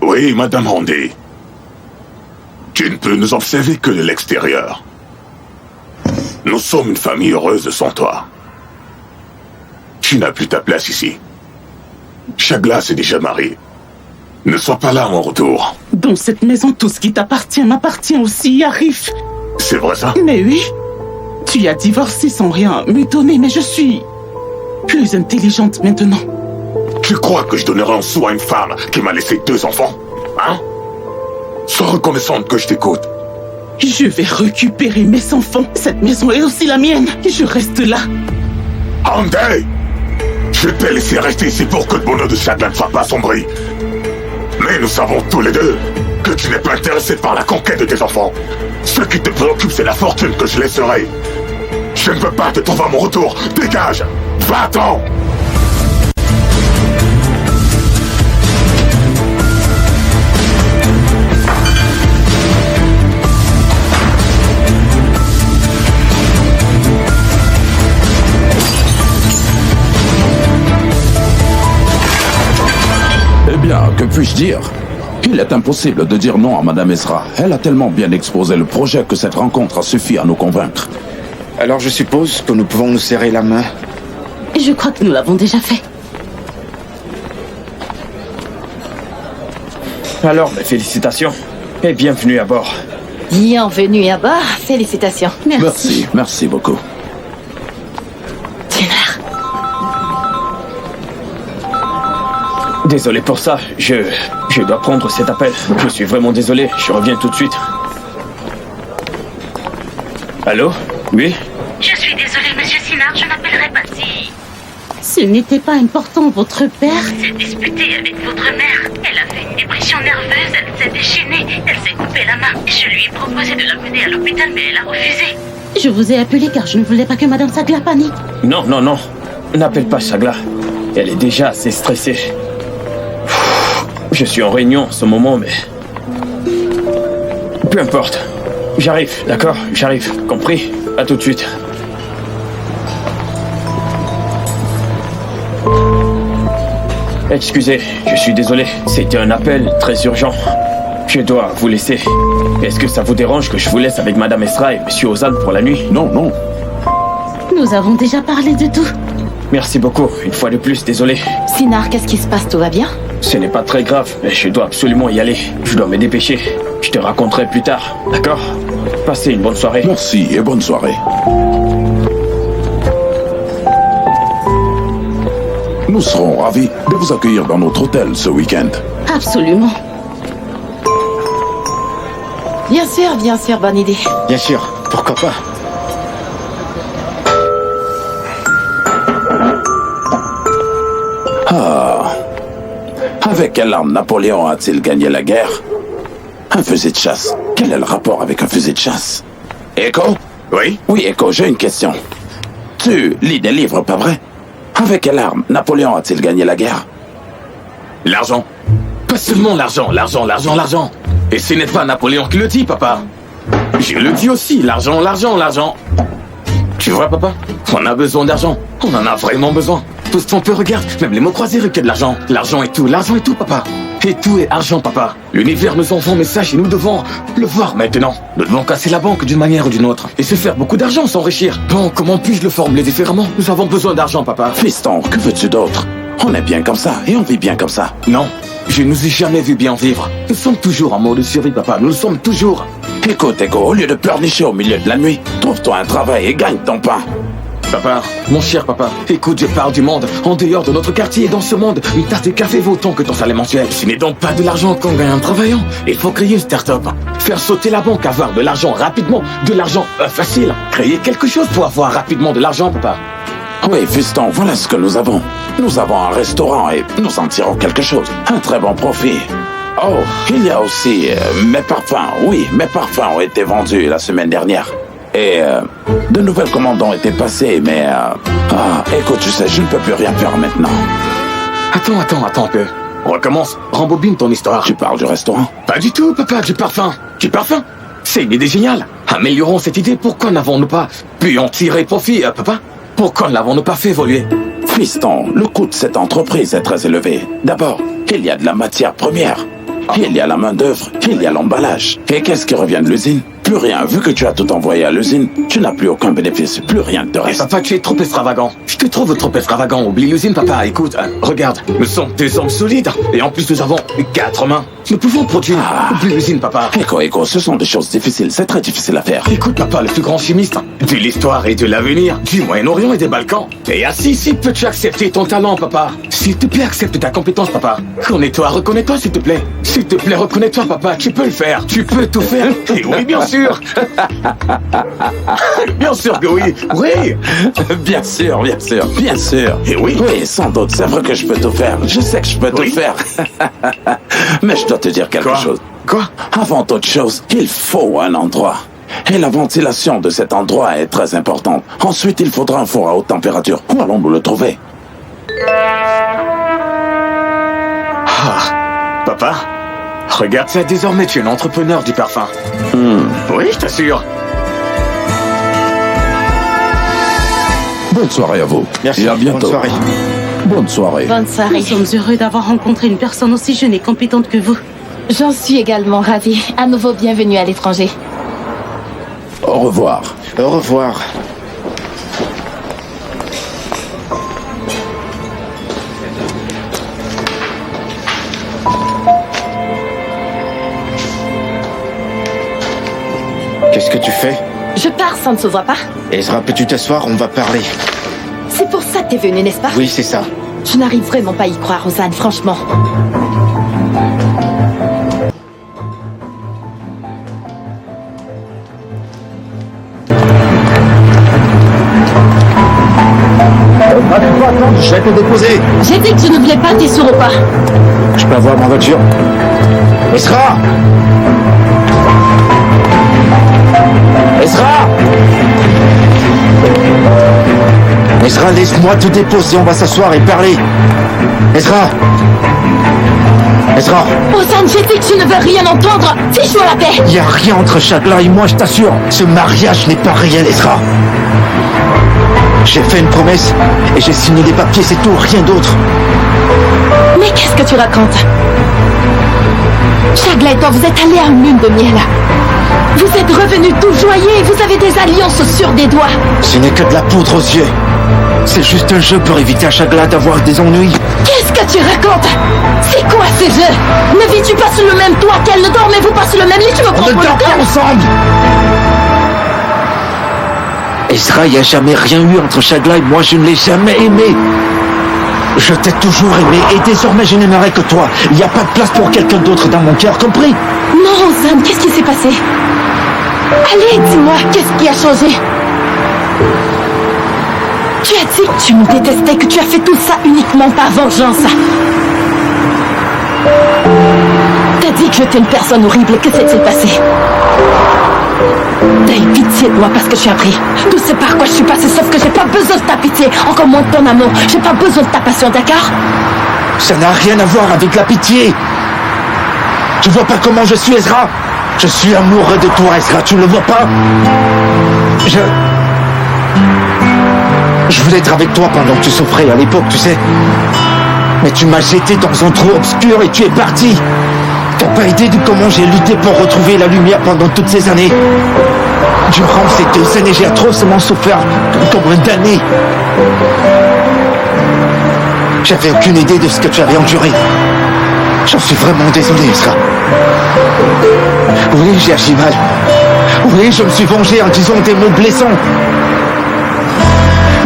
Oui, Madame Randy. Tu ne peux nous observer que de l'extérieur. Nous sommes une famille heureuse sans toi. Tu n'as plus ta place ici. Chagla s'est déjà marié. Ne sois pas là à mon retour. Dans cette maison, tout ce qui t'appartient m'appartient aussi, Arif. C'est vrai ça? Mais oui. Tu as divorcé sans rien m'étonner, mais je suis plus intelligente maintenant. Tu crois que je donnerai en sou à une femme qui m'a laissé 2 enfants? Hein? Sois reconnaissante que je t'écoute. Je vais récupérer mes enfants. Cette maison est aussi la mienne. Je reste là. Andy! Je t'ai laissé rester ici pour que le bonheur de Chagla ne soit pas assombri. Mais nous savons tous les deux que tu n'es pas intéressé par la conquête de tes enfants. Ce qui te préoccupe, c'est la fortune que je laisserai. Je ne veux pas te trouver à mon retour. Dégage! Va-t'en! Eh bien, que puis-je dire? Il est impossible de dire non à Madame Ezra. Elle a tellement bien exposé le projet que cette rencontre a suffi à nous convaincre. Alors je suppose que nous pouvons nous serrer la main. Je crois que nous l'avons déjà fait. Alors, mes félicitations et bienvenue à bord. Bienvenue à bord. Félicitations. Merci, merci beaucoup. Désolé pour ça, je dois prendre cet appel. Je suis vraiment désolé, je reviens tout de suite. Allô? Oui? Je suis désolée, monsieur Sinard, je n'appellerai pas si... Ce n'était pas important, votre père s'est disputé avec votre mère. Elle a fait une dépression nerveuse, elle s'est déchaînée, elle s'est coupée la main. Je lui ai proposé de l'amener à l'hôpital, mais elle a refusé. Je vous ai appelé car je ne voulais pas que Madame Chagla panique. Non, non, non. N'appelle pas Chagla. Elle est déjà assez stressée. Je suis en réunion en ce moment, mais... Peu importe. J'arrive, d'accord? J'arrive, compris? À tout de suite. Excusez, je suis désolé. C'était un appel très urgent. Je dois vous laisser. Est-ce que ça vous dérange que je vous laisse avec Madame Ezra et Monsieur Ozan pour la nuit? Non, non. Nous avons déjà parlé de tout. Merci beaucoup. Une fois de plus, désolé. Sinar, qu'est-ce qui se passe? Tout va bien? Ce n'est pas très grave, mais je dois absolument y aller. Je dois me dépêcher. Je te raconterai plus tard, d'accord? Passez une bonne soirée. Merci et bonne soirée. Nous serons ravis de vous accueillir dans notre hôtel ce week-end. Absolument. Bien sûr, bonne idée. Bien sûr, pourquoi pas. Ah. Avec quelle arme Napoléon a-t-il gagné la guerre? Un fusil de chasse. Quel est le rapport avec un fusil de chasse? Echo? Oui? Oui, Echo, j'ai une question. Tu lis des livres, pas vrai? Avec quelle arme Napoléon a-t-il gagné la guerre? L'argent. Pas seulement l'argent. Et ce n'est pas Napoléon qui le dit, papa. Je le dis aussi, l'argent. Tu vois, papa, on a besoin d'argent. On en a vraiment besoin. Tout ce qu'on peut regarder, même les mots croisés requièrent de l'argent. L'argent est tout, papa. Et tout est argent, papa. L'univers nous envoie un message et nous devons le voir maintenant. Nous devons casser la banque d'une manière ou d'une autre et se faire beaucoup d'argent, s'enrichir. Bon, comment puis-je le formuler différemment? Nous avons besoin d'argent, papa. Fiston, que veux-tu d'autre? On est bien comme ça et on vit bien comme ça. Non, je ne nous ai jamais vu bien vivre. Nous sommes toujours en mode survie, papa. Nous le sommes toujours. Écoute, Echo, au lieu de pleurnicher au milieu de la nuit, trouve-toi un travail et gagne ton pain. Papa, mon cher papa, écoute, je parle du monde, en dehors de notre quartier et dans ce monde, une tasse de café vaut autant que ton salaire mensuel. Ce n'est donc pas de l'argent qu'on gagne en travaillant. Il faut créer une start-up, faire sauter la banque, avoir de l'argent rapidement, de l'argent facile. Créer quelque chose pour avoir rapidement de l'argent, papa. Oui, fiston, voilà ce que nous avons. Nous avons un restaurant et nous en tirons quelque chose. Un très bon profit. Oh, il y a aussi mes parfums. Oui, mes parfums ont été vendus la semaine dernière. Et de nouvelles commandes ont été passées, mais... écoute, tu sais, je ne peux plus rien faire maintenant. Attends un peu. Recommence, rembobine ton histoire. Tu parles du restaurant? Pas du tout, papa, du parfum. Du parfum? C'est une idée géniale. Améliorons cette idée. Pourquoi n'avons-nous pas pu en tirer profit, papa? Pourquoi ne l'avons-nous pas fait évoluer? Fiston, le coût de cette entreprise est très élevé. D'abord, il y a de la matière première. Il y a la main-d'œuvre, il y a l'emballage. Et qu'est-ce qui revient de l'usine? Plus rien. Vu que tu as tout envoyé à l'usine, tu n'as plus aucun bénéfice. Plus rien ne te reste. Papa, tu es trop extravagant. Je te trouve trop extravagant. Oublie l'usine, papa. Écoute, regarde. Nous sommes des hommes solides. Et en plus, nous avons 4 mains. Nous pouvons produire. Oublie l'usine, papa. Echo, ce sont des choses difficiles. C'est très difficile à faire. Écoute, papa, le plus grand chimiste de l'histoire et de l'avenir, du Moyen-Orient et des Balkans. Et assis ici, peux-tu accepter ton talent, papa? S'il te plaît, accepte ta compétence, papa. Reconnais-toi, s'il te plaît. S'il te plaît, reconnais-toi, papa. Tu peux le faire. Tu peux tout faire. Et oui, bien sûr. Bien sûr que oui. Oui. Bien sûr. Et oui. Oui, sans doute. C'est vrai que je peux tout faire. Je sais que je peux tout faire. Mais je dois te dire quelque chose. Quoi? Avant toute chose, il faut un endroit. Et la ventilation de cet endroit est très importante. Ensuite, il faudra un four à haute température. Où allons-nous le trouver? Papa, regarde ça, désormais tu es un entrepreneur du parfum. Oui, je t'assure. Bonne soirée à vous. Merci, et à bientôt. bonne soirée. Bonne soirée. Bonne soirée. Nous sommes heureux d'avoir rencontré une personne aussi jeune et compétente que vous. J'en suis également ravie. À nouveau bienvenue à l'étranger. Au revoir. Au revoir. Qu'est-ce que tu fais? Je pars, ça ne se voit pas. Ezra, peux-tu t'asseoir? On va parler. C'est pour ça que t'es venu, n'est-ce pas? Oui, c'est ça. Je n'arrive vraiment pas à y croire, Ozan, franchement. Je vais te déposer. J'ai dit que je ne voulais pas tes sur ou pas. Je peux avoir ma voiture? Ezra! Ezra, laisse-moi te déposer, on va s'asseoir et parler. Ezra! Ezra, Ozan, j'ai dit que tu ne veux rien entendre. Fiche-moi la paix. y a rien entre Shagla et moi, je t'assure. Ce mariage n'est pas réel, Ezra. J'ai fait une promesse et j'ai signé des papiers, c'est tout, rien d'autre. Mais qu'est-ce que tu racontes? Shagla et toi, vous êtes allés à une lune de miel. Vous êtes revenus tout joyeux et vous avez des alliances sur des doigts. Ce n'est que de la poudre aux yeux. C'est juste un jeu pour éviter à Shagla d'avoir des ennuis. Qu'est-ce que tu racontes? C'est quoi ces jeux? Ne vis-tu pas sur le même toit qu'elle ne dormez-vous pas sur le même lit? Tu me prends On ne pour le dort pas con? ensemble. Ezra, il n'y a jamais rien eu entre Shagla et moi, je ne l'ai jamais aimé. Je t'ai toujours aimé et désormais je n'aimerai que toi. Il n'y a pas de place pour quelqu'un d'autre dans mon cœur, compris? Non, Ozan, qu'est-ce qui s'est passé? Allez, dis-moi, qu'est-ce qui a changé? Tu as dit que tu me détestais, que tu as fait tout ça uniquement par vengeance. T'as dit que j'étais une personne horrible, que s'est-il passé? T'as eu pitié de moi parce que je suis appris. Tout ce par quoi je suis passée, sauf que j'ai pas besoin de ta pitié, encore moins de ton amour. J'ai pas besoin de ta passion, d'accord? Ça n'a rien à voir avec la pitié. Tu vois pas comment je suis, Ezra? Je suis amoureux de toi, Ezra, tu ne le vois pas? Je voulais être avec toi pendant que tu souffrais à l'époque, tu sais. Mais tu m'as jeté dans un trou obscur et tu es parti. T'as pas idée de comment j'ai lutté pour retrouver la lumière pendant toutes ces années. Durant ces 2 années, j'ai atrocement souffert comme un damné. J'avais aucune idée de ce que tu avais enduré. J'en suis vraiment désolé, Ezra. Oui, j'ai agi mal. Oui, je me suis vengé en disant des mots blessants.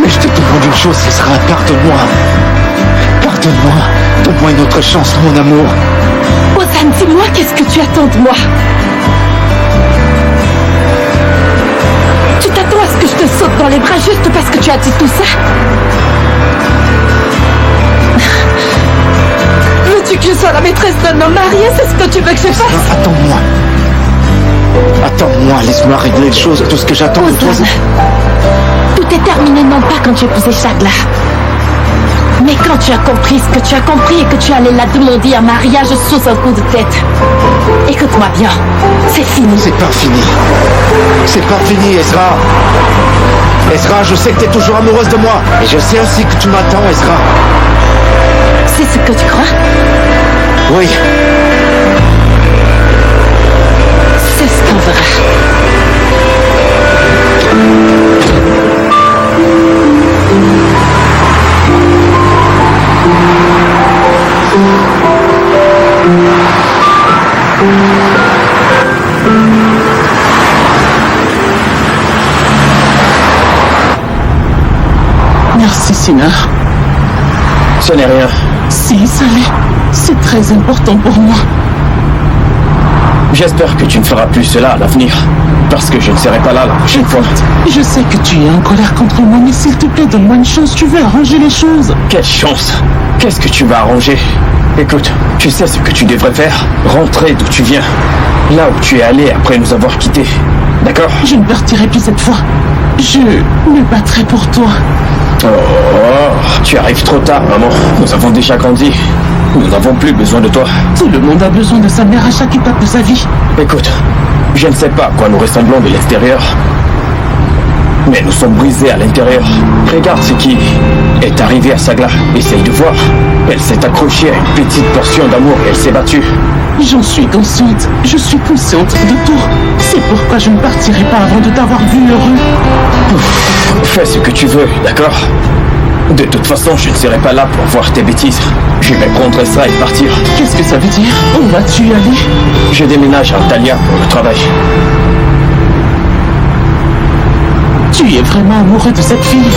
Mais je te demande une chose, Ezra, pardonne-moi. Pardonne-moi. Donne-moi une autre chance, mon amour. Ozan, dis-moi, qu'est-ce que tu attends de moi? Tu t'attends à ce que je te saute dans les bras juste parce que tu as dit tout ça? Veux-tu que je sois la maîtresse d'un homme marié? C'est ce que tu veux que je fasse? Attends-moi. Attends-moi, laisse-moi régler les choses. Tout ce que j'attends de toi, Ozan, tout est terminé non pas quand tu épousé Shagla, mais quand tu as compris ce que tu as compris et que tu allais la demander en mariage sous un coup de tête. Écoute-moi bien, c'est fini. c'est pas fini. C'est pas fini, Ezra. Ezra, je sais que t'es toujours amoureuse de moi. Et je sais aussi que tu m'attends, Ezra. C'est ce que tu crois? Oui. C'est ce qu'on verra. Merci, Sina. Ce n'est rien. Si, ça l'est. C'est très important pour moi. J'espère que tu ne feras plus cela à l'avenir. Parce que je ne serai pas là la prochaine fois. Je sais que tu es en colère contre moi, mais s'il te plaît, donne-moi une chance. Tu veux arranger les choses. Quelle chance! Qu'est-ce que tu vas arranger? Écoute, tu sais ce que tu devrais faire? Rentrer d'où tu viens. Là où tu es allé après nous avoir quittés. D'accord? Je ne partirai plus cette fois. Je me battrai pour toi. Oh, tu arrives trop tard, maman. Nous avons déjà grandi. Nous n'avons plus besoin de toi. Tout le monde a besoin de sa mère à chaque étape de sa vie. Écoute, je ne sais pas à quoi nous ressemblons de l'extérieur. Mais nous sommes brisés à l'intérieur. Regarde ce qui est arrivé à Shagla. Essaye de voir. Elle s'est accrochée à une petite portion d'amour et elle s'est battue. J'en suis consciente. Je suis consciente de tout. C'est pourquoi je ne partirai pas avant de t'avoir vu heureux. Fais ce que tu veux, d'accord? De toute façon, je ne serai pas là pour voir tes bêtises. Je vais prendre ça et partir. Qu'est-ce que ça veut dire? Où vas-tu aller? Je déménage à Antalya pour le travail. Tu es vraiment amoureux de cette fille?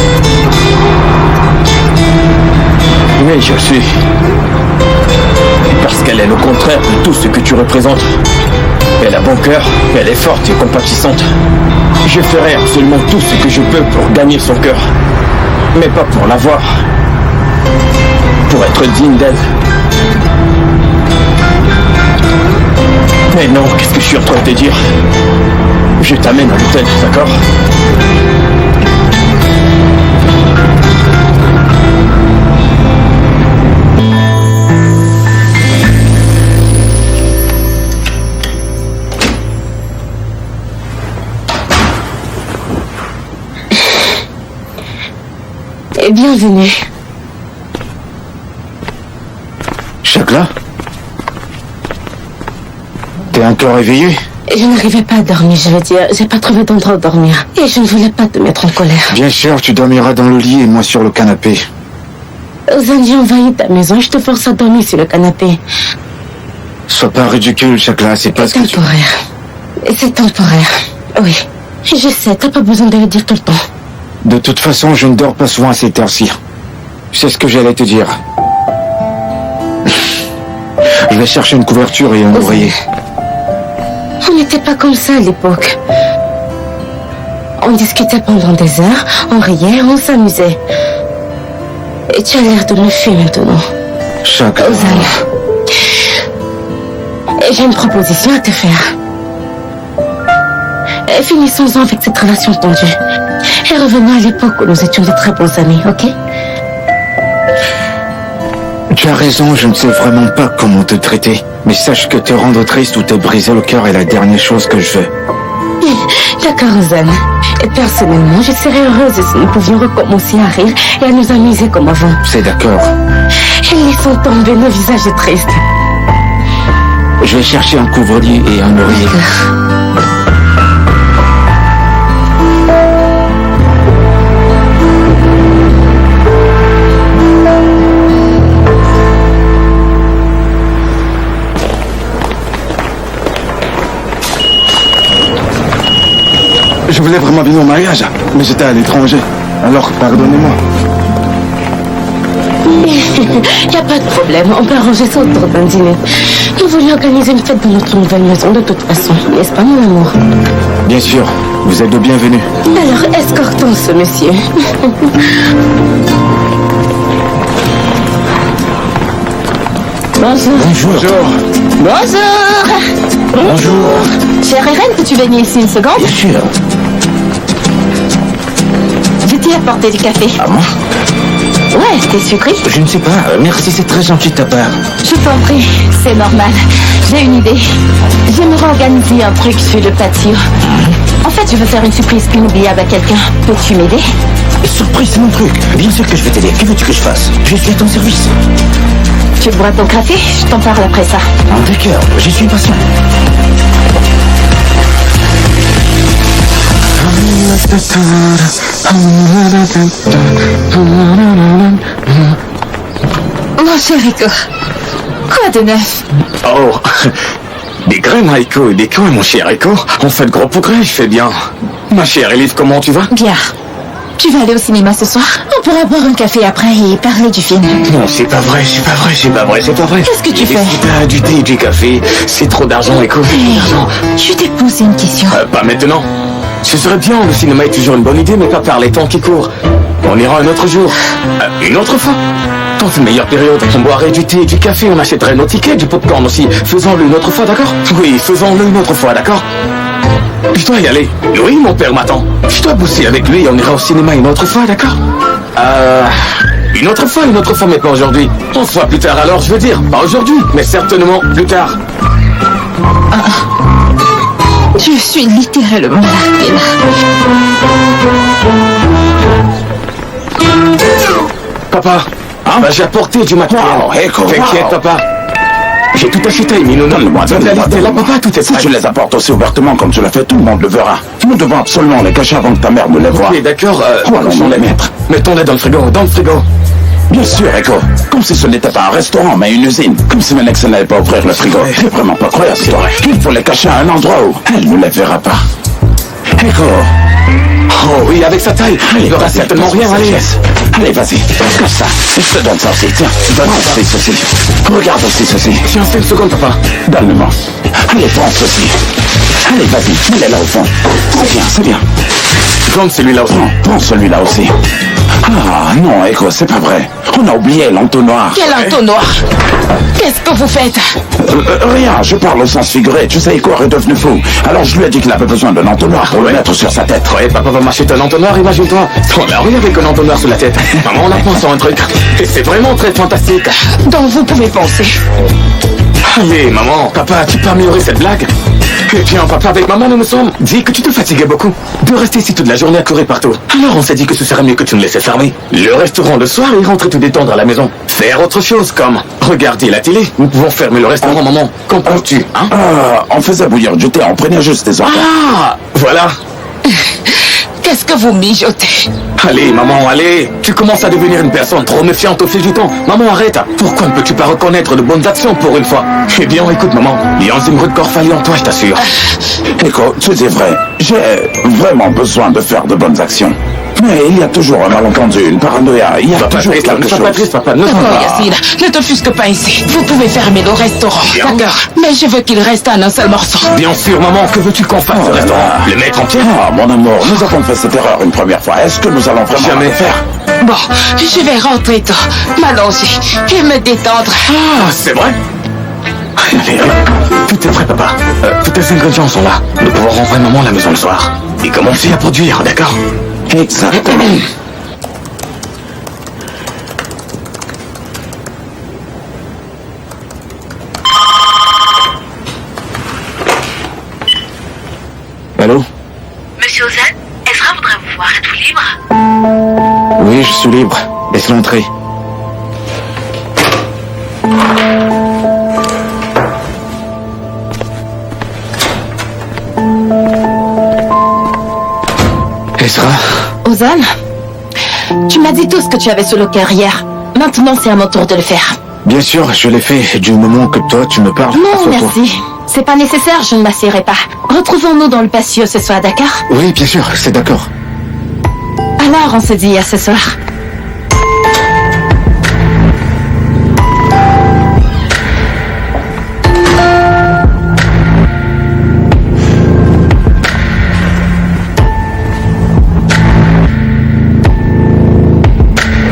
Oui, je suis. Parce qu'elle est le contraire de tout ce que tu représentes. Elle a bon cœur, elle est forte et compatissante. Je ferai absolument tout ce que je peux pour gagner son cœur. Mais pas pour l'avoir. Pour être digne d'elle. Mais non, qu'est-ce que je suis en train de te dire? Je t'amène à l'hôtel, d'accord? Et bienvenue. Chagla? T'es encore réveillé? Je n'arrivais pas à dormir, je veux dire. J'ai pas trouvé d'endroit où dormir. Et je ne voulais pas te mettre en colère. Bien sûr, tu dormiras dans le lit et moi sur le canapé. Ozan, j'ai envahi ta maison et je te force à dormir sur le canapé. Sois pas ridicule, Chagla, c'est pas ce que tu... Temporaire. C'est temporaire. Oui. Je sais, t'as pas besoin de le dire tout le temps. De toute façon, je ne dors pas souvent à cette heure-ci. C'est ce que j'allais te dire. Je vais chercher une couverture et un oreiller. On n'était pas comme ça à l'époque. On discutait pendant des heures, on riait, on s'amusait. Et tu as l'air de me fuir maintenant. Chagla. Ozan. Et j'ai une proposition à te faire. Et finissons-en avec cette relation tendue. Et revenons à l'époque où nous étions de très bons amis, ok? Tu as raison, je ne sais vraiment pas comment te traiter. Mais sache que te rendre triste ou te briser le cœur est la dernière chose que je veux. D'accord, Ozan. Et personnellement, je serais heureuse si nous pouvions recommencer à rire et à nous amuser comme avant. C'est d'accord. Et laissons tomber nos visages tristes. Je vais chercher un couvre-lit et un oreiller. Je voulais vraiment venir au mariage, mais j'étais à l'étranger. Alors, pardonnez-moi. Y a pas de problème, on peut arranger ça autour d'un dîner. Nous voulions organiser une fête dans notre nouvelle maison de toute façon, n'est-ce pas mon amour? Bien sûr, vous êtes le bienvenu. Alors, escortons ce monsieur. Bonjour. Bonjour. Bonjour. Bonjour. Chère Irène, peux-tu venir ici une seconde? Bien sûr. Je t'ai apporté du café. Ah bon? Ouais, t'es surpris? Je ne sais pas. Merci, c'est très gentil de ta part. Je t'en prie, c'est normal. J'ai une idée. J'aimerais organiser un truc sur le patio. En fait, je veux faire une surprise inoubliable à quelqu'un. Peux-tu m'aider? Surprise, c'est mon truc. Bien sûr que je vais t'aider. Que veux-tu que je fasse? Je suis à ton service. Tu bois ton café? Je t'en parle après ça. D'accord, je suis patient. Mon cher Rico, quoi de neuf? Oh, des graines, Aiko, et des coins, mon cher Aiko. On fait de gros progrès, je fais bien. Ma chère Elif, comment tu vas? Bien. Tu vas aller au cinéma ce soir? On pourra boire un café après et parler du film. Non, c'est pas vrai, c'est pas vrai, c'est pas vrai, c'est pas vrai. Qu'est-ce que tu fais? Du thé, du café, c'est trop d'argent, Aiko. Je t'ai posé une question. Pas maintenant. Ce serait bien, le cinéma est toujours une bonne idée, mais pas par les temps qui courent. On ira un autre jour. Une autre fois. Dans une meilleure période, on boirait du thé, du café, on achèterait nos tickets, du popcorn aussi. Faisons-le une autre fois, d'accord? Oui, faisons-le une autre fois, d'accord? Je dois y aller. Oui, mon père m'attend. Je dois bosser avec lui et on ira au cinéma une autre fois, d'accord? Une autre fois, mais pas aujourd'hui. On se voit plus tard alors, je veux dire. Pas aujourd'hui, mais certainement plus tard. Je suis littéralement larguée là. Papa, j'ai apporté du matériel. T'inquiète, papa. J'ai tout acheté, mais nous donne-moi. Là, papa, tout est Si prêt. tu les apportes aussi ouvertement comme tu l'as fait, tout le monde le verra. Nous devons absolument les cacher avant que ta mère ne les voie. Ok, d'accord. Où allons-nous les mettre? Mettons-les dans le frigo, Bien sûr, Echo. Comme si ce n'était pas un restaurant, mais une usine. Comme si mon ex n'allait pas ouvrir le frigo. C'est vraiment pas croyable, toi. Il faut les cacher à un endroit où elle ne les verra pas. Echo. Oh oui, avec sa taille, il verra vas-y, certainement pose rien. sa Allez, chaise. Allez, vas-y. Comme ça. Je te donne ça aussi. Tiens, donne-moi aussi ceci. Regarde aussi ceci. tiens, fais une seconde, papa. Donne-le-moi. Allez, prends ceci. Allez, vas-y. Mets-les là au fond. C'est bien, c'est bien. Prends celui-là aussi. Non, prends celui-là aussi. Ah, non, Echo, c'est pas vrai. On a oublié l'entonnoir. Quel entonnoir? Qu'est-ce que vous faites? Rien, je parle au sens figuré. Tu sais, Echo est devenu fou. Alors je lui ai dit qu'il avait besoin d'un entonnoir pour le mettre sur sa tête. Ouais, papa va m'acheter un entonnoir, imagine-toi. On a rien avec un entonnoir sur la tête. Maman, on a pensé à un truc. Et c'est vraiment très fantastique. Donc vous pouvez penser. Allez, maman, papa, tu peux améliorer cette blague? Eh bien, papa, avec maman, nous nous sommes dit que tu te fatiguais beaucoup de rester ici toute la journée à courir partout. Alors on s'est dit que ce serait mieux que tu nous laissais fermer le restaurant le soir et rentrer te détendre à la maison. Faire autre chose comme regarder la télé. Nous pouvons fermer le restaurant, maman. Qu'en penses-tu, hein? On faisait bouillir du thé, on prenait juste des enfants. Ah, voilà. Qu'est-ce que vous mijotez? Allez, maman, allez. Tu commences à devenir une personne trop méfiante au fil du temps. Maman, arrête. Pourquoi ne peux-tu pas reconnaître de bonnes actions pour une fois? Eh bien, écoute, maman. Il y a un Zimrud Korfali en toi, je t'assure. Écoute, tu dis vrai. J'ai vraiment besoin de faire de bonnes actions. Mais il y a toujours un malentendu, une paranoïa. Il y a toujours quelque chose. Papa, D'accord, Yacine, ne t'offusque pas ici. Vous pouvez fermer le restaurant, d'accord? Mais je veux qu'il reste en un seul morceau. Bien sûr, maman, que veux-tu qu'on fasse au restaurant? Le mettre en pied? Ah, mon amour, nous avons fait cette erreur une première fois. Est-ce que nous allons vraiment jamais la faire? Bon, je vais rentrer tôt, m'allonger et me détendre. Ah, c'est vrai? Allez, tout est prêt, papa. Tous tes ingrédients sont là. Nous pouvons rentrer maman à la maison le soir et commencer à produire, d'accord? Exactement. Allô? Monsieur Ozan, Ezra voudrait vous voir. Êtes-vous libre? Oui, je suis libre. Laisse-le entrer. Ezra? Ozan, tu m'as dit tout ce que tu avais sur le cœur hier. Maintenant, c'est à mon tour de le faire. Bien sûr, je l'ai fait. Du moment que toi, tu me parles. Non, assois-toi. merci. C'est pas nécessaire, je ne m'assierai pas. Retrouvons-nous dans le patio ce soir, d'accord? Oui, bien sûr, c'est d'accord. Alors, on se dit à ce soir.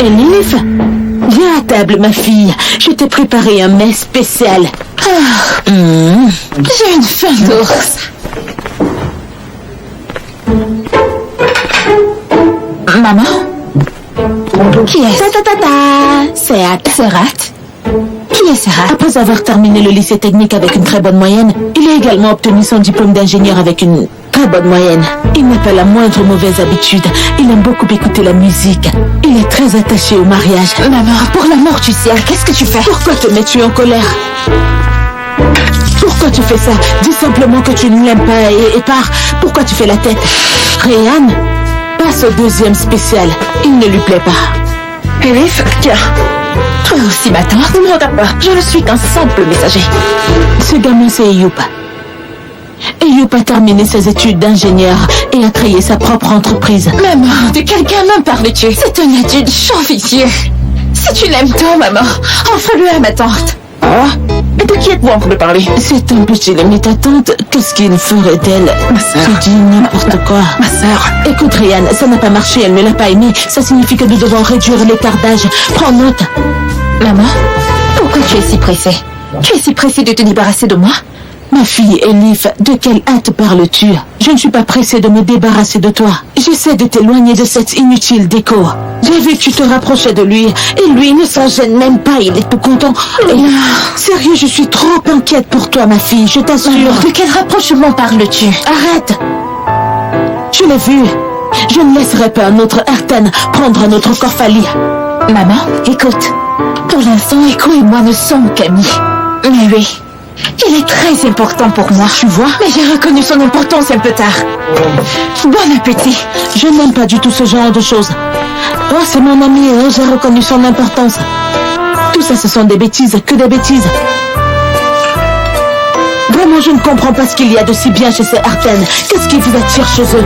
Elif, viens à table, ma fille. Je t'ai préparé un mets spécial. J'ai une faim d'ours. Maman? Qui est-ce? Serat. Qui est Serat? Après avoir terminé le lycée technique avec une très bonne moyenne, il a également obtenu son diplôme d'ingénieur avec une très bonne moyenne. Il n'a pas la moindre mauvaise habitude. Il aime beaucoup écouter la musique. Il est très attaché au mariage. Maman, pour l'amour du ciel, qu'est-ce que tu fais? Pourquoi te mets-tu en colère? Pourquoi tu fais ça? Dis simplement que tu ne l'aimes pas et pars. Pourquoi tu fais la tête? Réan, passe au deuxième spécial. Il ne lui plaît pas. Elif, tiens. Toi aussi, ma tante. Ne me regarde pas. Je ne suis qu'un simple messager. Ce gamin, c'est Eyup. Eyup a terminé ses études d'ingénieur et a créé sa propre entreprise. Maman, de quel gamin parles-tu? C'est un adulte chauvicieux. Si tu l'aimes tant, maman, offre-le à ma tante. Ah? Mais de qui êtes-vous en train de parler? C'est un petit limite ta tante. Qu'est-ce qu'il ferait d'elle? Ma sœur. Tu dis n'importe quoi. Ma sœur. Écoute, Ryan, ça n'a pas marché, elle ne l'a pas aimé. Ça signifie que nous devons réduire l'écart d'âge. Prends note. Maman, pourquoi tu es si pressée? Tu es si pressée de te débarrasser de moi? Ma fille, Elif, de quelle hâte parles-tu? Je ne suis pas pressée de me débarrasser de toi. J'essaie de t'éloigner de cette inutile déco. J'ai vu que tu te rapprochais de lui, et lui ne s'en gêne même pas, il est tout content. Sérieux, je suis trop inquiète pour toi, ma fille, je t'assure. De quel rapprochement parles-tu? Arrête! Je l'ai vu. Je ne laisserai pas un autre Artan prendre un autre Korfali. Maman, écoute. Pour l'instant, Eko et moi ne sommes qu'amis. Mais oui. Il est très important pour moi, tu vois. Mais j'ai reconnu son importance un peu tard. Bon appétit. Je n'aime pas du tout ce genre de choses. Oh, c'est mon ami et j'ai reconnu son importance. Tout ça, ce sont des bêtises, que des bêtises. Vraiment, je ne comprends pas ce qu'il y a de si bien chez ces Arten. Qu'est-ce qui vous attire chez eux?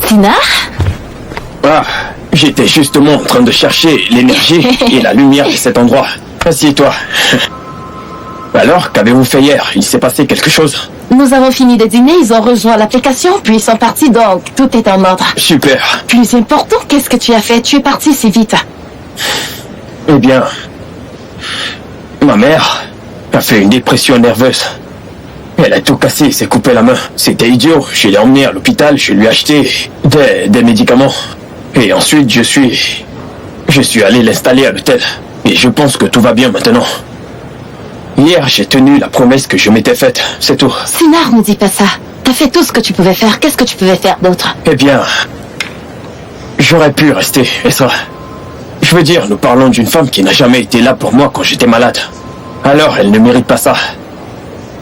Sinar? Ah, j'étais justement en train de chercher l'énergie et la lumière de cet endroit. Assieds-toi. Alors, qu'avez-vous fait hier? Il s'est passé quelque chose? Nous avons fini de dîner, ils ont rejoint l'application, puis ils sont partis, donc tout est en ordre. Super. Plus important, qu'est-ce que tu as fait? Tu es parti si vite. Eh bien, ma mère a fait une dépression nerveuse. Elle a tout cassé, s'est coupé la main. C'était idiot. Je l'ai emmenée à l'hôpital, je lui ai acheté des médicaments. Et ensuite, je suis allé l'installer à l'hôtel. Et je pense que tout va bien maintenant. Hier, j'ai tenu la promesse que je m'étais faite, c'est tout. Sinar, ne dis pas ça. T'as fait tout ce que tu pouvais faire. Qu'est-ce que tu pouvais faire d'autre? Eh bien, j'aurais pu rester, Ezra. Je veux dire, nous parlons d'une femme qui n'a jamais été là pour moi quand j'étais malade. Alors, elle ne mérite pas ça.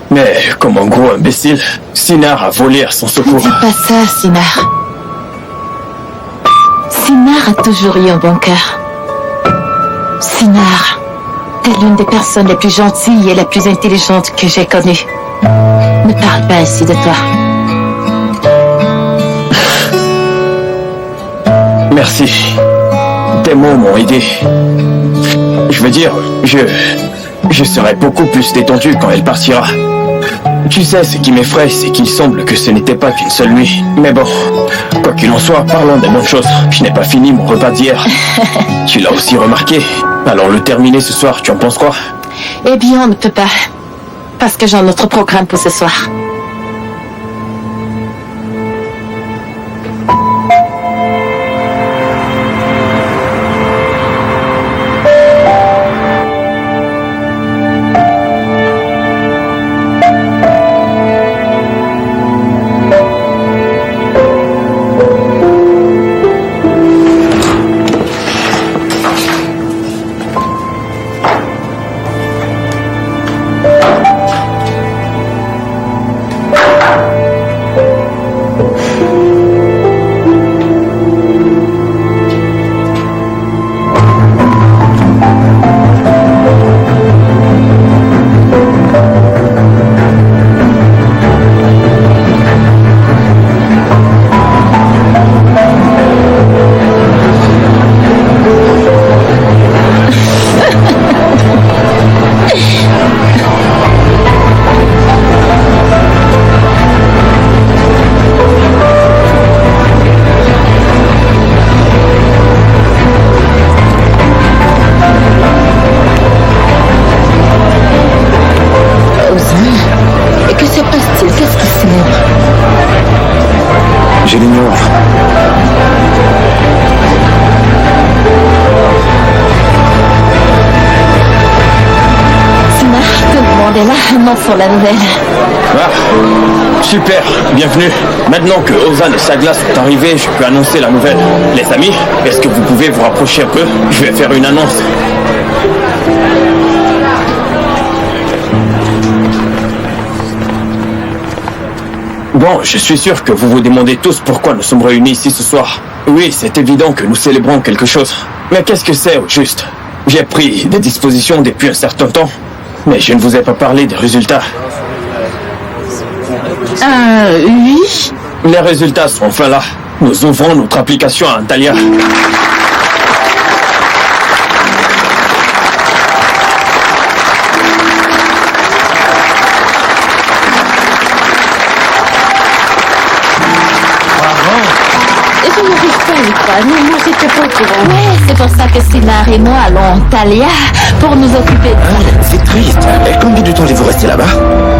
Mais, comme un gros imbécile, Sinar a volé à son secours. Ne dis pas ça, Sinar. Sinar a toujours eu un bon cœur. Sinar est l'une des personnes les plus gentilles et les plus intelligentes que j'ai connues. Ne parle pas ainsi de toi. Merci. Tes mots m'ont aidé. Je veux dire, je serai beaucoup plus détendu quand elle partira. Tu sais, ce qui m'effraie, c'est qu'il semble que ce n'était pas qu'une seule nuit. Mais bon, quoi qu'il en soit, parlons des bonnes choses. Je n'ai pas fini mon repas d'hier. Tu l'as aussi remarqué. Alors le terminer ce soir, tu en penses quoi? Eh bien, on ne peut pas. Parce que j'ai un autre programme pour ce soir. Je l'ignore. Sinar, tout le monde est là. Annonce sur la nouvelle. Ah, super, bienvenue. Maintenant que Ozan et Shagla sont arrivés, je peux annoncer la nouvelle. Les amis, est-ce que vous pouvez vous rapprocher un peu? Je vais faire une annonce. Bon, je suis sûr que vous vous demandez tous pourquoi nous sommes réunis ici ce soir. Oui, c'est évident que nous célébrons quelque chose. Mais qu'est-ce que c'est au juste? J'ai pris des dispositions depuis un certain temps, mais je ne vous ai pas parlé des résultats. Oui. Les résultats sont enfin là. Nous ouvrons notre application à Antalya. Je n'arrive pas à y croire. Non, moi j'étais pas au courant. Ouais, c'est pour ça que Sinar et moi allons à Antalya pour nous occuper de... C'est triste. Et combien de temps allez-vous rester là-bas?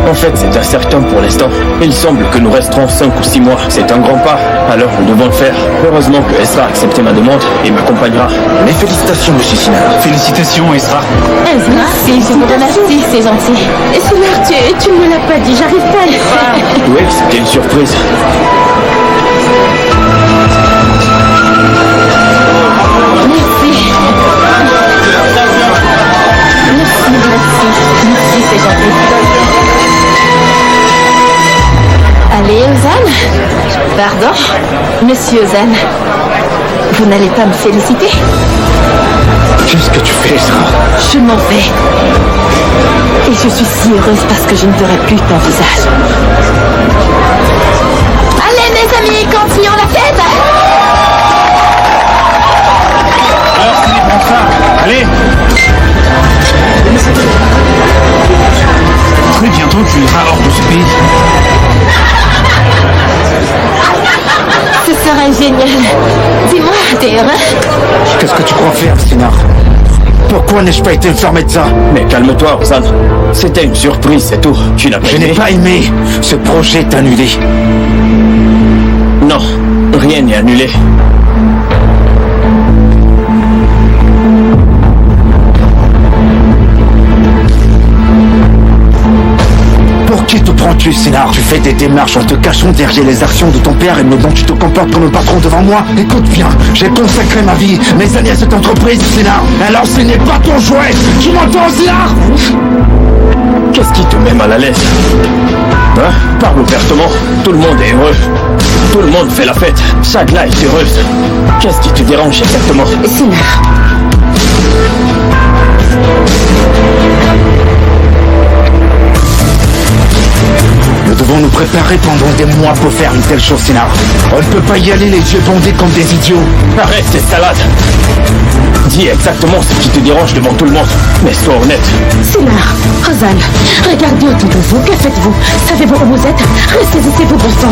En fait, c'est incertain pour l'instant. Il semble que nous resterons 5 ou 6 mois. C'est un grand pas, alors nous devons le faire. Heureusement que Ezra a accepté ma demande et m'accompagnera. Mes félicitations, monsieur Sinar. Félicitations, Ezra. Merci, je vous remercie, c'est gentil. Et Sinar, tu ne me l'as pas dit, j'arrive pas à y croire. Oui, c'était une surprise. Merci, c'est gentil. Allez, Ozan. Pardon, monsieur Ozan. Vous n'allez pas me féliciter? Qu'est-ce que tu fais, Ezra? Je m'en vais. Et je suis si heureuse parce que je ne verrai plus ton visage. Allez, mes amis, continuons la fête! Alors, célébrons ça. Allez. Très bientôt, tu iras hors de ce pays. Ce serait génial. Dis-moi, t'es heureux? Qu'est-ce que tu crois faire, Sinar? Pourquoi n'ai-je pas été informé de ça? Mais calme-toi, Ozan. C'était une surprise, c'est tout. Tu n'as pas Je n'ai pas aimé. Ce projet est annulé. Non, rien n'est annulé. Qui te prends-tu, Sénard? Tu fais des démarches en te cachant derrière les actions de ton père et maintenant tu te comportes comme un patron devant moi. Écoute bien, j'ai consacré ma vie, mes années à cette entreprise, Sénard. Alors ce n'est pas ton jouet. Tu m'entends, Sénard? Qu'est-ce qui te met mal à l'aise? Hein? Parle ouvertement. Tout le monde est heureux. Tout le monde fait la fête. Shagla est heureuse. Qu'est-ce qui te dérange exactement? Sénard. Nous devons nous préparer pendant des mois pour faire une telle chose, Sénard. On ne peut pas y aller les yeux bandés comme des idiots. Arrête ces salades. Dis exactement ce qui te dérange devant tout le monde. Mais sois honnête. Sénard, Rosanne, regardez autour de vous. Que faites-vous? Savez-vous où vous êtes? Ressaisissez-vous pour ça.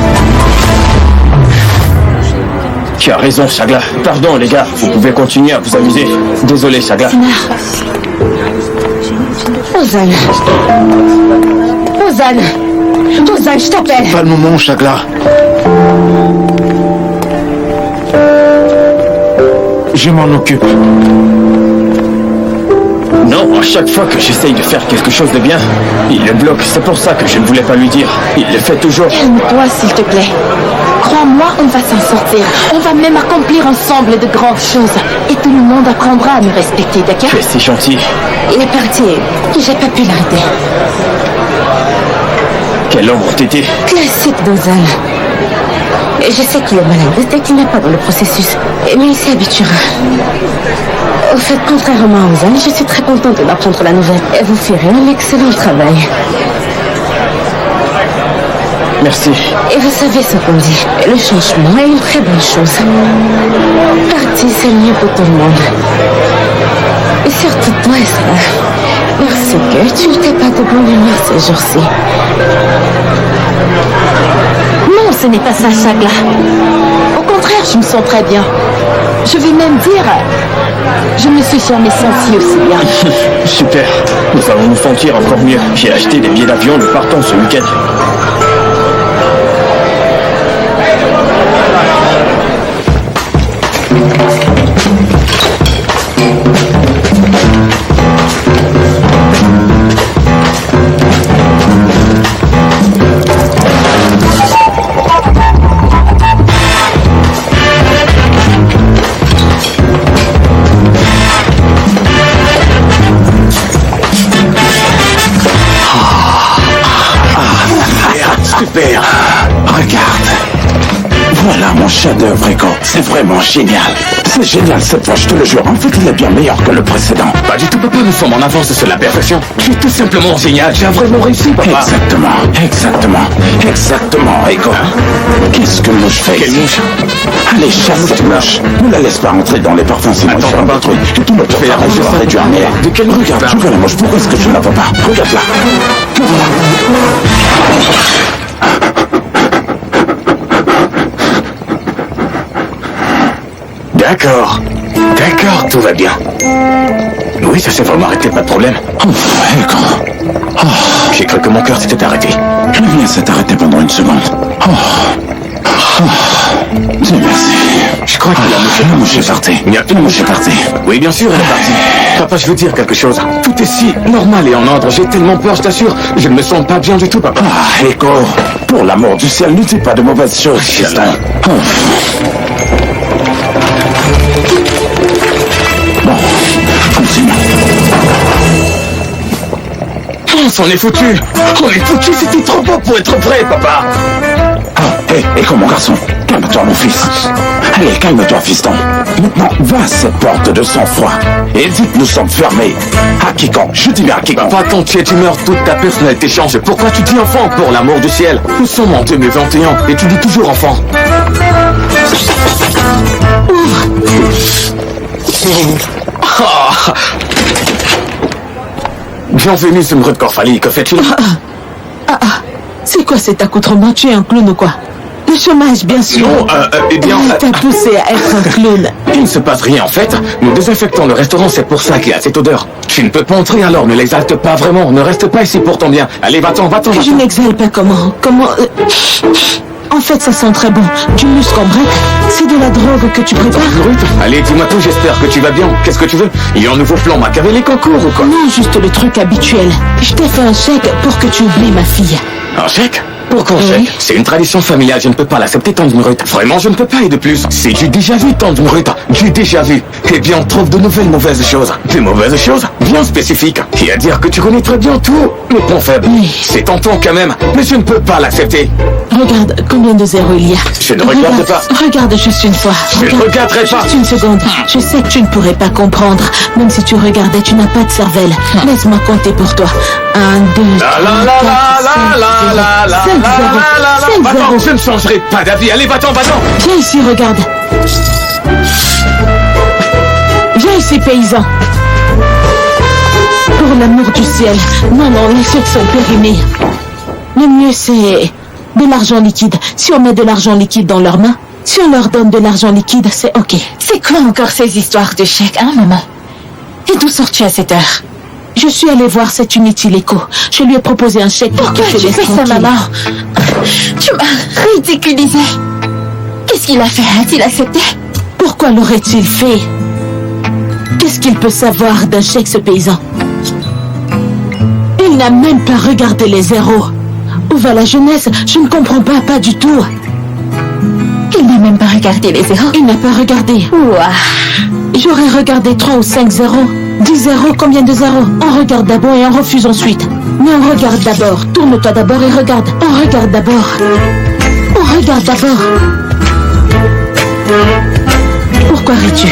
Tu as raison, Shagla. Pardon, les gars. Vous pouvez continuer à vous amuser. Désolé, Shagla. Sénard. Rosanne. Rosanne. Rosanne, je t'appelle. Pas le moment, Shagla. Je m'en occupe. Non, à chaque fois que j'essaye de faire quelque chose de bien, il le bloque. C'est pour ça que je ne voulais pas lui dire. Il le fait toujours. Calme-toi, s'il te plaît. Crois-moi, on va s'en sortir. On va même accomplir ensemble de grandes choses. Et tout le monde apprendra à nous respecter, d'accord? Tu es si gentil. Il est parti. J'ai pas pu l'arrêter. Quel ombre t'étais? Classique d'Ozan. Je sais qu'il est malade et qu'il n'est pas dans le processus. Mais il s'y habituera. Au fait, contrairement à Ozan, je suis très contente d'apprendre la nouvelle. Et vous ferez un excellent travail. Merci. Et vous savez ce qu'on dit. Le changement est une très bonne chose. Parti, c'est mieux pour tout le monde. Et surtout toi, Esra. Merci que tu n'étais pas de bonne humeur ces jours-ci. Non, ce n'est pas ça, Shagla. Au contraire, je me sens très bien. Je vais même dire, je me suis jamais sentie aussi bien. Super. Nous allons nous sentir encore mieux. J'ai acheté des billets d'avion, nous partons ce week-end. Super. Regarde. Voilà mon chef-d'œuvre, Ego. C'est vraiment génial. C'est génial cette fois, je te le jure. En fait, il est bien meilleur que le précédent. Pas du tout, papa. Nous sommes en avance sur la perfection. Tu es tout simplement génial. Tu as vraiment réussi, papa. Exactement, Ego. Qu'est-ce que mouche fait? Quelle mouche? Allez, chasse cette mouche. Ne la laisse pas entrer dans les parfums, sinon il fera un truc. Et tout notre travail sera réduit en l'air. De quelle mouche? Regarde, tu vois la mouche. Pourquoi est-ce que je ne la vois pas? Regarde-la. D'accord, tout va bien. Oui, ça s'est vraiment arrêté, pas de problème. J'ai cru que mon cœur s'était arrêté. Le mien s'est arrêté pendant une seconde. Dieu merci. Je crois que la mouche est partie. La mouche est partie. Oui, bien sûr, elle est partie. Papa, je veux dire quelque chose. Tout est si normal et en ordre. J'ai tellement peur, je t'assure. Je ne me sens pas bien du tout, papa. Ego, pour l'amour du ciel, ne dis pas de mauvaises choses, fiston. Bon, continue. On s'en est foutu. C'était trop beau pour être vrai, papa. Ego, mon garçon, calme-toi, mon fils. Allez, calme-toi, fiston. Maintenant, va à cette porte de sang-froid et dis que nous sommes fermés. À quiconque, je dis bien à quiconque. Papa, ton tu meurs, toute ta personnalité change. Pourquoi tu dis enfant, pour l'amour du ciel? Nous sommes en 2021 et tu dis toujours enfant. Bienvenue, Zumrud Korfali, que fais-tu? C'est quoi cet accoutrement? Tu es un clown ou quoi? Le chômage, bien sûr. Non, eh bien... T'as poussé à être un clown. Il ne se passe rien, en fait. Nous désinfectons le restaurant, c'est pour ça qu'il y a cette odeur. Tu ne peux pas entrer alors, ne l'exalte pas vraiment. Ne reste pas ici pour ton bien. Allez, va-t'en. Je n'exhale pas comment En fait, ça sent très bon. Du musc en break, c'est de la drogue que tu prépares. Brut. Allez, dis-moi tout, j'espère que tu vas bien. Qu'est-ce que tu veux? Il y a un nouveau plan machiavélique en cours ou quoi? Non, juste le truc habituel. Je t'ai fait un chèque pour que tu oublies ma fille. Un chèque? Pourquoi un chèque? C'est une tradition familiale, je ne peux pas l'accepter, Tante Brut. Vraiment, je ne peux pas, et de plus, c'est du déjà vu, Tante Brut. Du déjà vu. Eh bien, on trouve de nouvelles mauvaises choses. Des mauvaises choses bien spécifiques. Et à dire que tu connais très bien tout. Mais bon faible. Oui. C'est tonton quand même. Mais je ne peux pas l'accepter. Regarde combien de zéros il y a. Je ne regarde pas. Regarde juste une fois. Je ne regarderai pas. Juste une seconde. Je sais que tu ne pourrais pas comprendre. Même si tu regardais, tu n'as pas de cervelle. Laisse-moi compter pour toi. 1, 2, 3, 4, 5, 6, 7, 0. 5 Va-t'en, je ne changerai pas d'avis. Allez, va-t'en, va-t'en. Viens ici, regarde. Viens ici, paysan. Pour l'amour du ciel. Non, les chèques sont périmés. Le mieux, c'est de l'argent liquide. Si on met de l'argent liquide dans leurs mains, si on leur donne de l'argent liquide, c'est ok. C'est quoi encore ces histoires de chèques, hein, maman? Et d'où sors-tu à cette heure? Je suis allée voir cet Unity Eco. Je lui ai proposé un chèque pour Pourquoi qu'il te tu laisse fais ça, tranquille. maman? Tu m'as ridiculisé. Qu'est-ce qu'il a fait? A-t-il accepté? Pourquoi l'aurait-il fait? Qu'est-ce qu'il peut savoir d'un chèque, ce paysan? Il n'a même pas regardé les zéros. Où va la jeunesse? Je ne comprends pas du tout. Il n'a même pas regardé les zéros. Il n'a pas regardé. Ouah. J'aurais regardé 3 ou 5 zéros. 10 zéros, combien de zéros? On regarde d'abord et on refuse ensuite. Mais on regarde d'abord. Tourne-toi d'abord et regarde. On regarde d'abord. On regarde d'abord. Pourquoi ris-tu?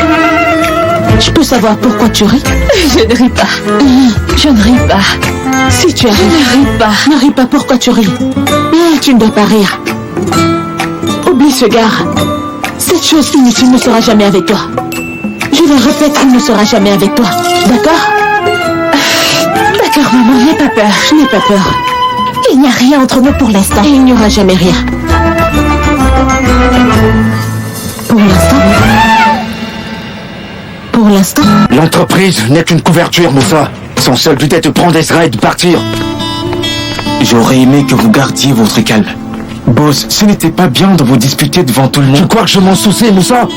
Je peux savoir pourquoi tu ris? Je ne ris pas. Je ne ris pas. Si tu as ri. Je ne ris pas. Ne ris pas, pourquoi tu ris? Tu ne dois pas rire. Oublie ce gars. Cette chose inutile ne sera jamais avec toi. Je le répète, il ne sera jamais avec toi. D'accord? D'accord, maman, n'aie pas peur. Je n'ai pas peur. Il n'y a rien entre nous pour l'instant. Et il n'y aura jamais rien. Pour l'instant? Pour l'instant? L'entreprise n'est qu'une couverture, Moussa. Son seul but est de prendre Ezra et de partir. J'aurais aimé que vous gardiez votre calme. Boss, ce n'était pas bien de vous disputer devant tout le Tu monde. crois que je m'en soucie, Moussa?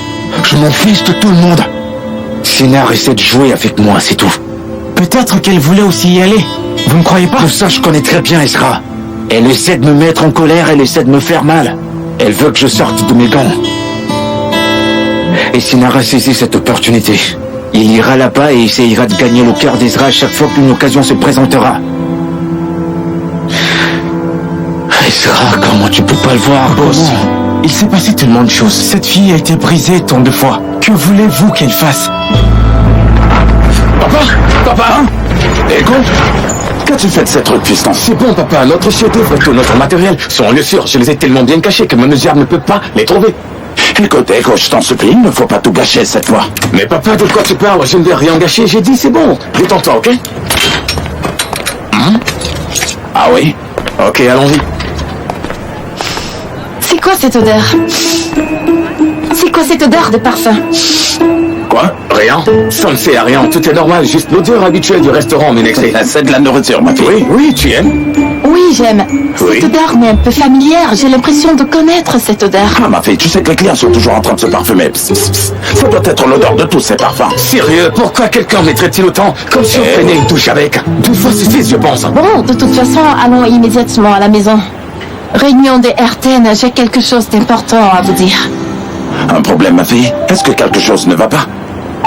Je m'en fiche de tout le monde. Sinar essaie de jouer avec moi, c'est tout. Peut-être qu'elle voulait aussi y aller. Vous ne croyez pas? Moussa, je connais très bien Ezra. Elle essaie de me mettre en colère, elle essaie de me faire mal. Elle veut que je sorte de mes gants. Et Sinar a saisi cette opportunité. Il ira là-bas et essayera de gagner le cœur d'Ezra à chaque fois qu'une occasion se présentera. Ezra, comment tu peux pas le voir, Boss, comment? il s'est passé tellement de choses. Cette fille a été brisée tant de fois. Que voulez-vous qu'elle fasse? Papa, Ego, qu'as-tu fait de ces trucs, fiston? C'est bon, papa, notre chef d'œuvre et tout notre matériel sont lieu sûr. Je les ai tellement bien cachés que Menuisière ne peut pas les trouver. Écoute, Ego, je t'en supplie, il ne faut pas tout gâcher cette fois. Mais papa, de quoi tu parles? Je ne vais rien gâcher. J'ai dit c'est bon. Détends-toi, ok? Ah oui? Ok, allons-y. C'est quoi cette odeur? C'est quoi cette odeur de parfum? Quoi? Rien? Ça ne sert à rien. Tout est normal. Juste l'odeur habituelle du restaurant, Ménexé. C'est de la nourriture, ma fille. Oui, tu aimes? Oui, j'aime. Oui. Cette odeur m'est un peu familière. J'ai l'impression de connaître cette odeur. Ah, ma fille, tu sais que les clients sont toujours en train de se parfumer. Psst, psst, psst. Ça doit être l'odeur de tous ces parfums. Sérieux? Pourquoi quelqu'un mettrait-il autant? Comme si on prenait une douche avec. 2 fois suffit, je pense. Bon, de toute façon, allons immédiatement à la maison. Réunion des RTN, j'ai quelque chose d'important à vous dire. Un problème, ma fille? Est-ce que quelque chose ne va pas?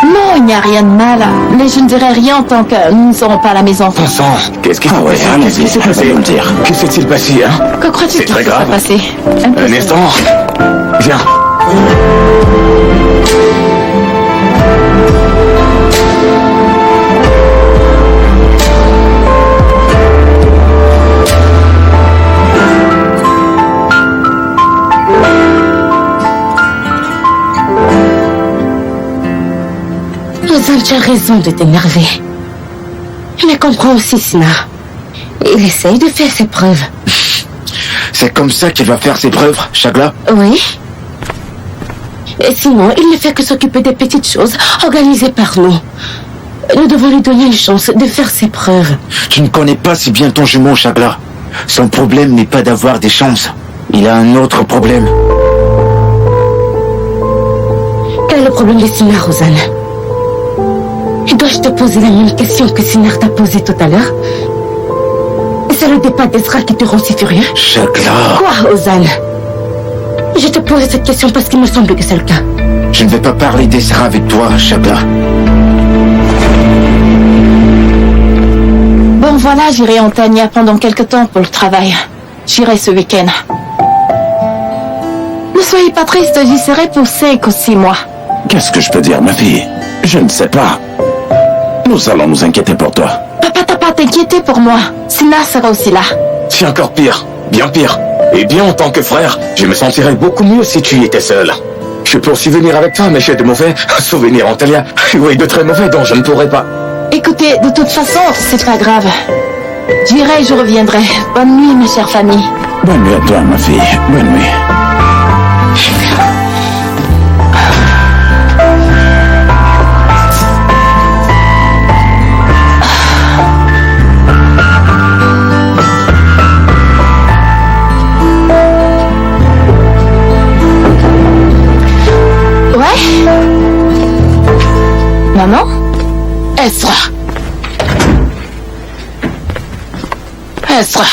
Non, il n'y a rien de mal. Mais je ne dirai rien tant que nous ne serons pas à la maison. Bon sang, qu'est-ce qui s'est passé? allez-y, Qu'est-ce qui s'est passé? allez me dire. Que s'est-il passé, hein? Que crois-tu C'est qu'il très s'est grave. passé? Un instant. Viens. Ozan, tu as raison de t'énerver. Mais comprends aussi, Sina. Il essaye de faire ses preuves. C'est comme ça qu'il va faire ses preuves, Chagla? Oui. Et sinon, il ne fait que s'occuper des petites choses organisées par nous. Nous devons lui donner une chance de faire ses preuves. Tu ne connais pas si bien ton jumeau, Chagla. Son problème n'est pas d'avoir des chances. Il a un autre problème. Quel est le problème de Sinar, Ozan? Et dois-je te poser la même question que Sinar t'a posée tout à l'heure? C'est le départ d'Ezra qui te rend si furieux? Shagla. Quoi, Ozan? Je te pose cette question parce qu'il me semble que c'est le cas. Je ne vais pas parler d'Ezra avec toi, Shagla. Bon, voilà, j'irai en Tania pendant quelque temps pour le travail. J'irai ce week-end. Ne soyez pas triste, j'y serai pour 5 ou 6 mois. Qu'est-ce que je peux dire, ma fille? Je ne sais pas. Nous allons nous inquiéter pour toi. Papa, t'as pas à t'inquiéter pour moi. Sinar sera aussi là. C'est encore pire, bien pire. Et bien en tant que frère, je me sentirais beaucoup mieux si tu y étais seul. Je peux aussi venir avec toi, mais j'ai de mauvais souvenirs en Talia. Oui, de très mauvais dont je ne pourrais pas. Écoutez, de toute façon, c'est pas grave. J'irai et je reviendrai. Bonne nuit, ma chère famille. Bonne nuit à toi, ma fille. Bonne nuit. Ouais? Maman? Ezra. Ezra.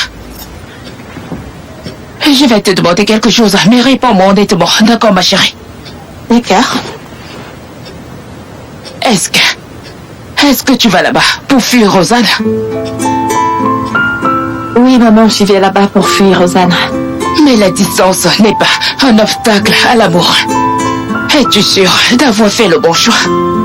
Je vais te demander quelque chose, mais réponds-moi honnêtement, d'accord, ma chérie? D'accord. Est-ce que tu vas là-bas pour fuir Rosanne? Oui, maman, j'y vais là-bas pour fuir Rosanne. Mais la distance n'est pas un obstacle à l'amour. Es-tu sûre d'avoir fait le bon choix?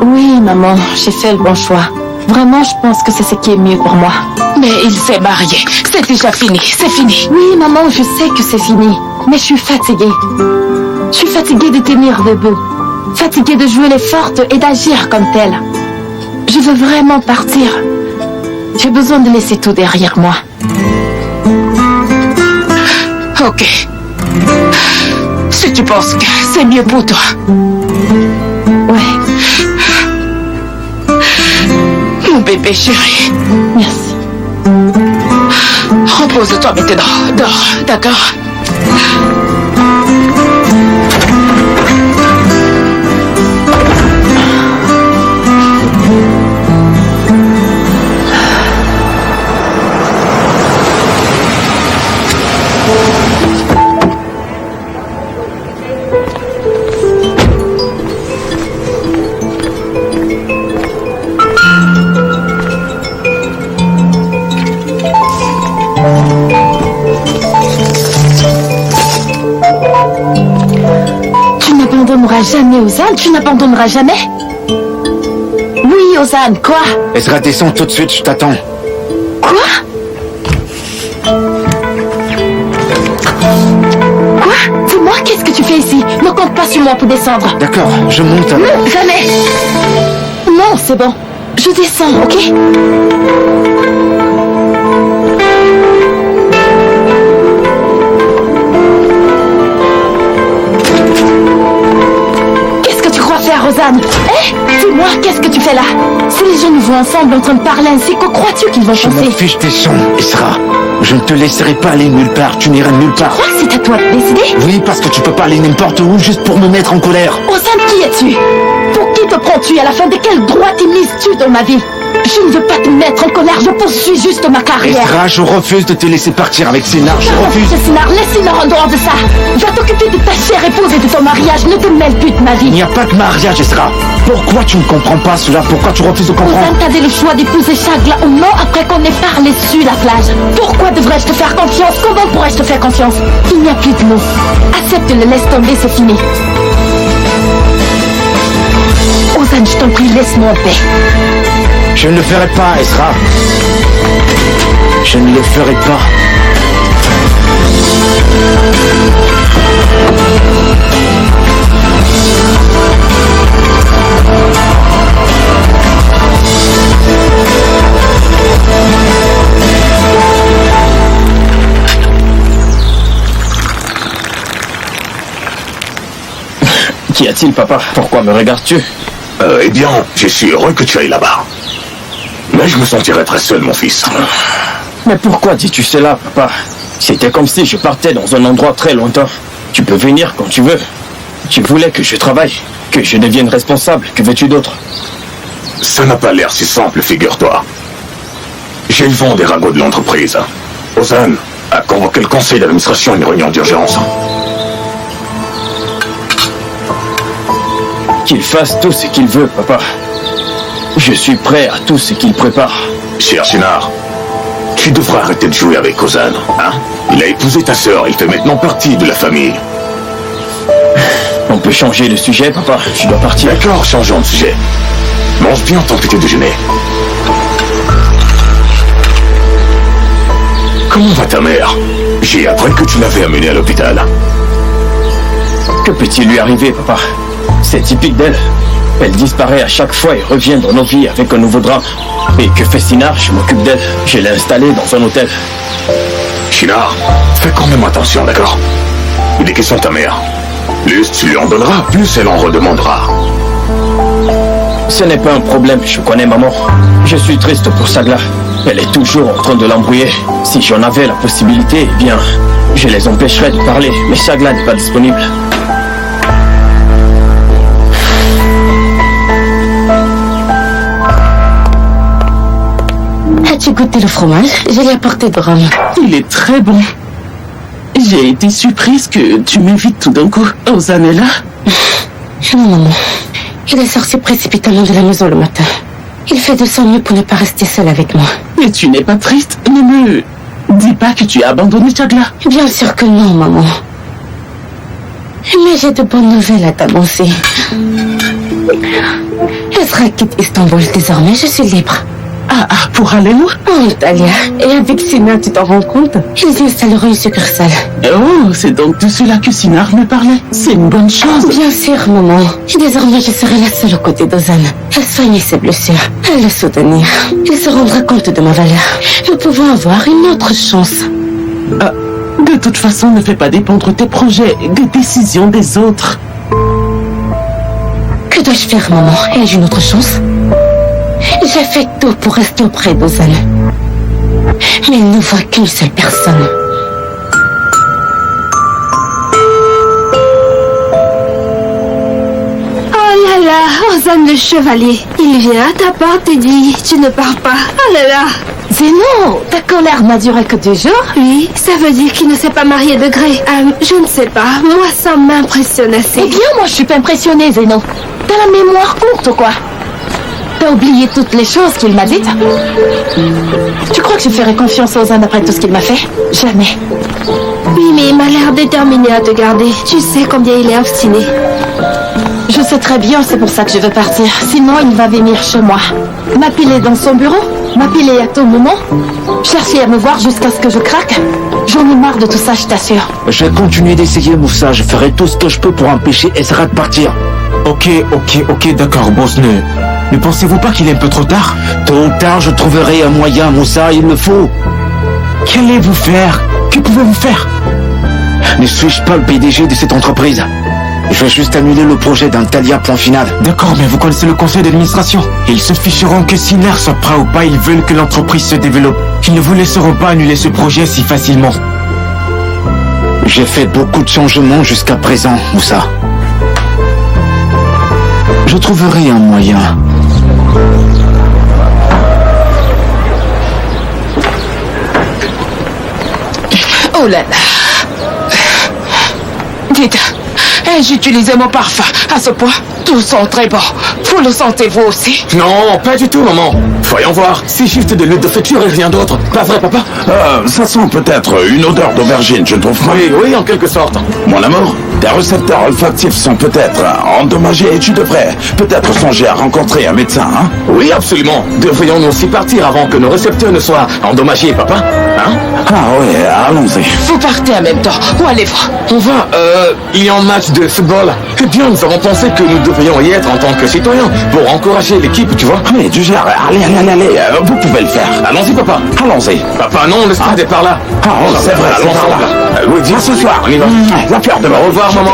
Oui, maman, j'ai fait le bon choix. Vraiment, je pense que c'est ce qui est mieux pour moi. Mais il s'est marié. C'est déjà fini, c'est fini. Oui, maman, je sais que c'est fini. Mais je suis fatiguée. Je suis fatiguée de tenir debout. Fatiguée de jouer les fortes et d'agir comme telle. Je veux vraiment partir. J'ai besoin de laisser tout derrière moi. Ok. Si tu penses que c'est mieux pour toi. Ouais. Mon bébé chéri. Merci. Repose-toi maintenant. Dors, d'accord? Tu n'abandonneras jamais, Ozan? Tu n'abandonneras jamais? Oui, Ozan, quoi? Ezra, descends tout de suite, je t'attends. Quoi? Quoi? Dis-moi, qu'est-ce que tu fais ici? Ne compte pas sur moi pour descendre. D'accord, je monte. Non, jamais! Non, c'est bon. Je descends, ok? Qu'est-ce que tu crois faire, Rosanne? Dis-moi, qu'est-ce que tu fais là? Si les gens nous voient ensemble en train de parler ainsi, que crois-tu qu'ils vont Je penser? m'en fiche des sons, Ezra. Je ne te laisserai pas aller nulle part, tu n'iras nulle part. Tu crois que c'est à toi de décider? Oui, parce que tu peux pas aller n'importe où juste pour me mettre en colère. Rosanne, qui es-tu? Pour qui te prends-tu? À la fin de quel droit t'immises-tu dans ma vie? Je ne veux pas te mettre en colère, je poursuis juste ma carrière. Ezra, je refuse de te laisser partir avec Sinar, je refuse. Sinar, laisse Sinar en dehors de ça. Va t'occuper de ta chère épouse et de ton mariage, ne te mêle plus de ma vie. Il n'y a pas de mariage, Ezra. Pourquoi tu ne comprends pas cela? Pourquoi tu refuses de comprendre? Ozan, t'avais le choix d'épouser Shagla ou non après qu'on ait parlé sur la plage. Pourquoi devrais-je te faire confiance? Comment pourrais-je te faire confiance? Il n'y a plus de mots. Accepte-le, laisse tomber, c'est fini. Ozan, je t'en prie, laisse-moi en paix. Je ne le ferai pas, Ezra. Je ne le ferai pas. Qu'y a-t-il, papa? Pourquoi me regardes-tu? Eh bien, je suis heureux que tu ailles là-bas. Mais je me sentirais très seul, mon fils. Mais pourquoi dis-tu cela, papa? C'était comme si je partais dans un endroit très lointain. Tu peux venir quand tu veux. Tu voulais que je travaille, que je devienne responsable. Que veux-tu d'autre? Ça n'a pas l'air si simple, figure-toi. J'ai le vent des ragots de l'entreprise. Ozan a convoqué le conseil d'administration à une réunion d'urgence. Qu'il fasse tout ce qu'il veut, papa. Je suis prêt à tout ce qu'il prépare. Cher Sinar, tu devrais arrêter de jouer avec Ozan, hein? Il a épousé ta sœur, il fait maintenant partie de la famille. On peut changer de sujet, papa. Je dois partir. D'accord, changeons de sujet. Mange bien ton petit déjeuner. Comment va ta mère? J'ai appris que tu l'avais amenée à l'hôpital. Que peut-il lui arriver, papa? C'est typique d'elle. Elle disparaît à chaque fois et revient dans nos vies avec un nouveau drame. Et que fait Sinar? Je m'occupe d'elle. Je l'ai installée dans un hôtel. Shinar, fais quand même attention, d'accord? Il est question de ta mère. Plus tu lui en donneras, plus elle en redemandera. Ce n'est pas un problème, je connais maman. Je suis triste pour Sagla. Elle est toujours en train de l'embrouiller. Si j'en avais la possibilité, eh bien, je les empêcherais de parler. Mais Sagla n'est pas disponible. As-tu goûté le fromage? Je l'ai apporté de Rome. Il est très bon. J'ai été surprise que tu m'invites tout d'un coup. Ozan est là? Non, maman. Il est sorti précipitamment de la maison le matin. Il fait de son mieux pour ne pas rester seul avec moi. Mais tu n'es pas triste? Ne me dis pas que tu as abandonné Chagla. Bien sûr que non, maman. Mais j'ai de bonnes nouvelles à t'annoncer. Ezra quitte Istanbul désormais, je suis libre. Pour aller où? En Italie. Et avec Sinar, tu t'en rends compte? Ils installeront une succursale. Oh, c'est donc de cela que Sinar me parlait. C'est une bonne chose. Bien sûr, maman. Et désormais, je serai la seule aux côtés d'Ozan. À soigner ses blessures, à le soutenir. Il se rendra compte de ma valeur. Nous pouvons avoir une autre chance. De toute façon, ne fais pas dépendre tes projets des décisions des autres. Que dois-je faire, maman? Ai-je une autre chance? J'ai fait tout pour rester auprès d'Ozan. Mais il ne voit qu'une seule personne. Oh là là, Ozan le chevalier. Il vient à ta porte et dit, tu ne pars pas. Oh là là. Zeno, ta colère n'a duré que 2 jours? Oui, ça veut dire qu'il ne s'est pas marié de gré. Je ne sais pas, moi ça m'impressionne assez. Eh bien, moi je suis pas impressionnée, Zeno. T'as la mémoire courte ou quoi? T'as oublié toutes les choses qu'il m'a dites? Tu crois que je ferais confiance aux uns après tout ce qu'il m'a fait? Jamais. Oui, mais il m'a l'air déterminé à te garder. Tu sais combien il est obstiné. Je sais très bien, c'est pour ça que je veux partir. Sinon, il va venir chez moi. M'appeler dans son bureau, m'appeler à tout moment, chercher à me voir jusqu'à ce que je craque. J'en ai marre de tout ça, je t'assure. Je vais continuer d'essayer, Moussa. Je ferai tout ce que je peux pour empêcher Ezra de partir. Ok, d'accord, boss. Ne pensez-vous pas qu'il est un peu trop tard? Tôt ou tard, je trouverai un moyen, Moussa, il le faut. Qu'allez-vous faire? Que pouvez-vous faire? Ne suis-je pas le PDG de cette entreprise? Je vais juste annuler le projet d'un Thalia, point final. D'accord, mais vous connaissez le conseil d'administration. Ils se ficheront que Sinar soit prêt ou pas, ils veulent que l'entreprise se développe. Ils ne vous laisseront pas annuler ce projet si facilement. J'ai fait beaucoup de changements jusqu'à présent, Moussa. Je trouverai un moyen. Oh là là. Dites, ai-je utilisé mon parfum à ce point? Tout sent très bon. Vous le sentez-vous aussi? Non, pas du tout, maman. Voyons voir. C'est juste de l'huile de friture et rien d'autre. Pas vrai, papa? Ça sent peut-être une odeur d'aubergine, je ne trouve pas. Oui, en quelque sorte. Mon amour, tes récepteurs olfactifs sont peut-être endommagés et tu devrais peut-être songer à rencontrer un médecin, hein? Oui, absolument. Devrions-nous aussi partir avant que nos récepteurs ne soient endommagés, papa? Hein? Ah oui, allons-y. Vous partez en même temps. Où allez-vous? On va, il y a un match de football. Eh bien, nous avons pensé que nous devrions y être en tant que citoyens pour encourager l'équipe, tu vois. Mais du genre, allez, vous pouvez le faire. Allons-y, papa. Allons-y. Papa, non, le stade est par là. Ah, c'est vrai, allons par là. Oui, viens ce soir. On y va. La fleur de Au revoir, maman.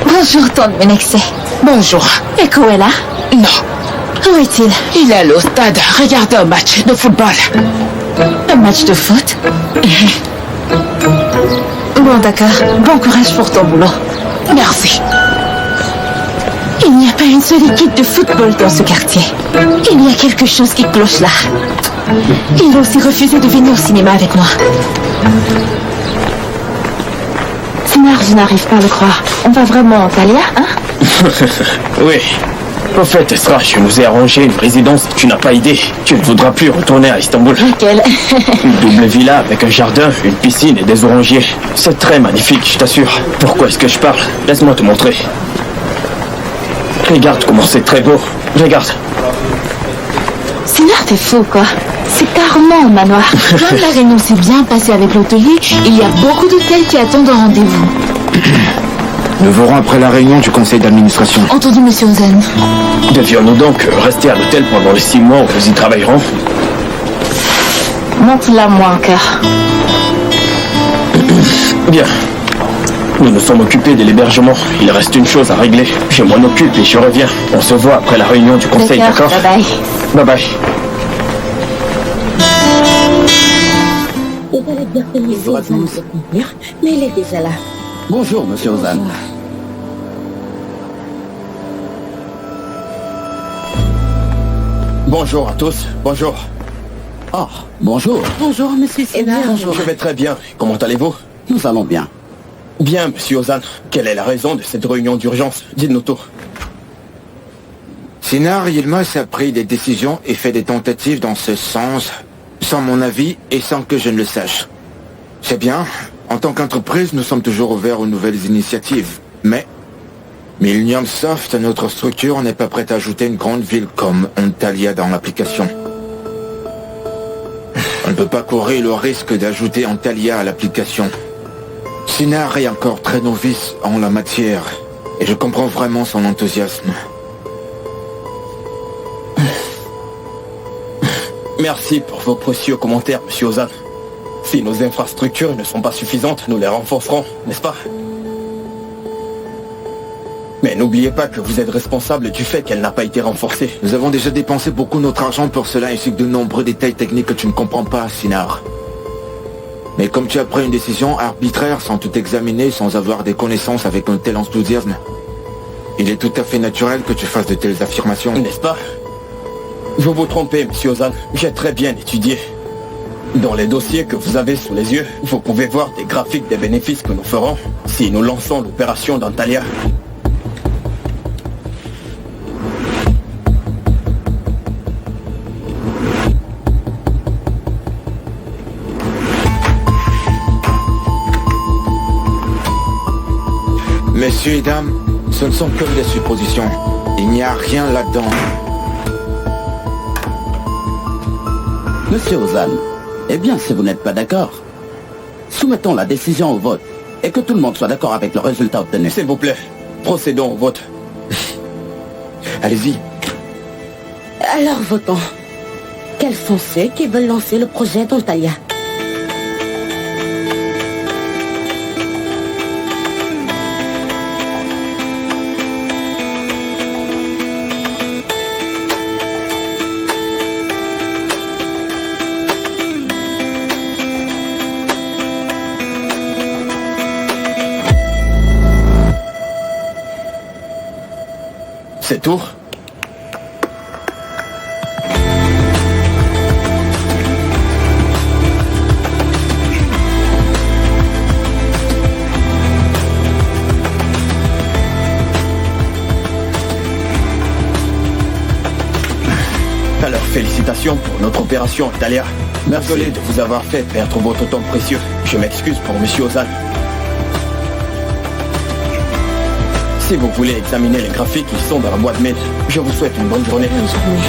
Bonjour, Tante Menexé. Bonjour. Eko est là? Non. Où est-il? Il est allé au stade regarder un match de football. Un match de foot? Bon, d'accord. Bon courage pour ton boulot. Merci. Il n'y a pas une seule équipe de football dans ce quartier. Il y a quelque chose qui cloche là. Il a aussi refusé de venir au cinéma avec moi. Sinar, je n'arrive pas à le croire. On va vraiment en Thalia, hein? Oui. Au fait, Esra, je nous ai arrangé une résidence. Tu n'as pas idée. Tu ne voudras plus retourner à Istanbul. Laquelle? Une double villa avec un jardin, une piscine et des orangers. C'est très magnifique, je t'assure. Pourquoi est-ce que je parle? Laisse-moi te montrer. Regarde comment c'est très beau. Regarde. Sinar, t'es fou, quoi. C'est carrément un manoir. Comme la réunion s'est bien passée avec l'hôtelier, il y a beaucoup d'hôtels qui attendent un rendez-vous. Nous verrons après la réunion du conseil d'administration. Entendu, monsieur Ozan. Devions-nous donc rester à l'hôtel pendant les 6 mois où nous y travaillerons? Montre-la moi encore. Bien. Nous nous sommes occupés de l'hébergement. Il reste une chose à régler. Je m'en occupe et je reviens. On se voit après la réunion du conseil, d'accord? Bye bye. Bye bye. Il aurait bien fallu essayer de me contenir, mais il est déjà là. Bonjour, monsieur Ozan. Bonjour à tous. Bonjour. Ah, bonjour. Bonjour, monsieur Sinar. Je vais très bien. Comment allez-vous? Nous allons bien. Bien, monsieur Ozan. Quelle est la raison de cette réunion d'urgence? Dites-nous tout. Sinar Yilmaz a pris des décisions et fait des tentatives dans ce sens, sans mon avis et sans que je ne le sache. C'est bien. En tant qu'entreprise, nous sommes toujours ouverts aux nouvelles initiatives. Mais Millennium Soft, notre structure, n'est pas prête à ajouter une grande ville comme Antalya dans l'application. On ne peut pas courir le risque d'ajouter Antalya à l'application. Sinar est encore très novice en la matière, et je comprends vraiment son enthousiasme. Merci pour vos précieux commentaires, monsieur Ozan. Si nos infrastructures ne sont pas suffisantes, nous les renforcerons, n'est-ce pas? Mais n'oubliez pas que vous êtes responsable du fait qu'elle n'a pas été renforcée. Nous avons déjà dépensé beaucoup notre argent pour cela, ainsi que de nombreux détails techniques que tu ne comprends pas, Sinar. Mais comme tu as pris une décision arbitraire sans tout examiner, sans avoir des connaissances avec un tel enthousiasme, il est tout à fait naturel que tu fasses de telles affirmations. N'est-ce pas? Vous vous trompez, monsieur Ozan. J'ai très bien étudié. Dans les dossiers que vous avez sous les yeux, vous pouvez voir des graphiques des bénéfices que nous ferons si nous lançons l'opération d'Antalya. Messieurs et dames, ce ne sont que des suppositions. Il n'y a rien là-dedans. Monsieur Ozan, eh bien, si vous n'êtes pas d'accord, soumettons la décision au vote et que tout le monde soit d'accord avec le résultat obtenu. S'il vous plaît, procédons au vote. Allez-y. Alors votons. Quels sont ceux qui veulent lancer le projet d'Antalya? C'est tout? Alors, félicitations pour notre opération, Antalya. Désolé de vous avoir fait perdre votre temps précieux. Je m'excuse pour monsieur Ozan. Si vous voulez examiner les graphiques, ils sont dans la boîte mail. Je vous souhaite une bonne journée. Bonne journée.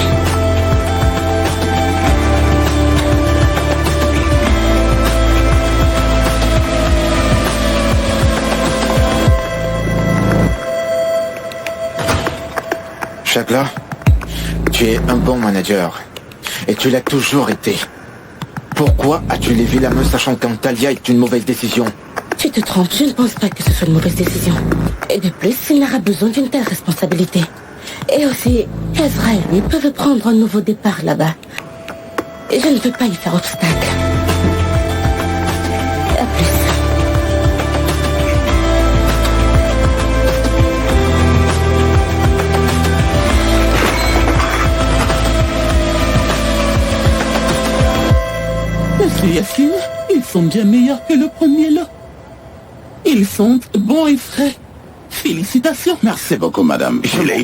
Chagla, tu es un bon manager. Et tu l'as toujours été. Pourquoi as-tu levé la main sachant qu'Antalya est une mauvaise décision? Tu te trompes, je ne pense pas que ce soit une mauvaise décision. Et de plus, il n'aura besoin d'une telle responsabilité. Et aussi, Ezra et lui peuvent prendre un nouveau départ là-bas. Et je ne peux pas y faire obstacle. À plus. Monsieur Yacine, ils sont bien meilleurs que le premier lot. Ils sont bons et frais. Félicitations. Merci beaucoup, madame. Je l'ai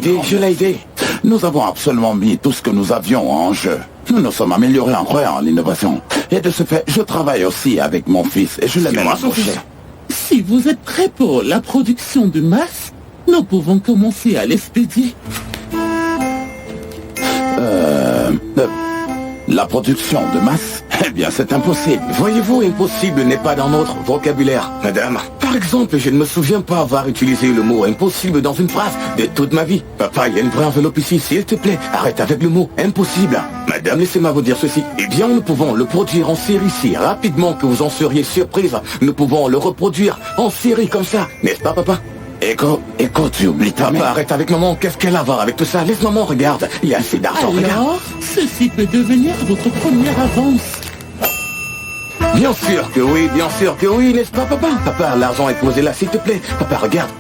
aidé. Nous avons absolument mis tout ce que nous avions en jeu. Nous nous sommes améliorés en vrai en innovation. Et de ce fait, je travaille aussi avec mon fils et je l'ai même embauché. Si vous êtes prêts pour la production de masse, nous pouvons commencer à l'expédier. La production de masse? Eh bien, c'est impossible. Voyez-vous, impossible n'est pas dans notre vocabulaire. Madame, par exemple, je ne me souviens pas avoir utilisé le mot impossible dans une phrase de toute ma vie. Papa, il y a une vraie enveloppe ici, s'il te plaît. Arrête avec le mot impossible. Madame, laissez-moi vous dire ceci. Eh bien, nous pouvons le produire en série si rapidement que vous en seriez surprise. Nous pouvons le reproduire en série comme ça. N'est-ce pas, papa? Écoute, tu oublies ta mère. Arrête avec maman, qu'est-ce qu'elle a à voir avec tout ça? Laisse maman, regarde. Il y a assez d'argent, regarde. Alors, ceci peut devenir votre première avance. Bien sûr que oui, n'est-ce pas, papa? Papa, l'argent est posé là, s'il te plaît. Papa, regarde.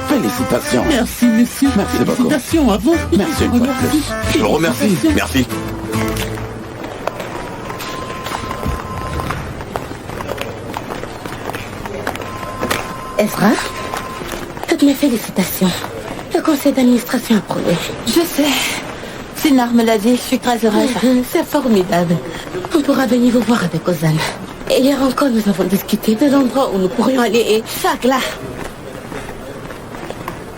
Félicitations. Merci, monsieur. Merci beaucoup. Félicitations à vous. Merci une fois de plus. Je vous remercie. Merci. Ezra, toutes mes félicitations. Le conseil d'administration a approuvé. Je sais. Sinar me l'a dit, je suis très heureuse. C'est formidable. On pourra venir vous voir avec Ozan. Et hier encore, nous avons discuté de l'endroit où nous pourrions aller et... Chagla,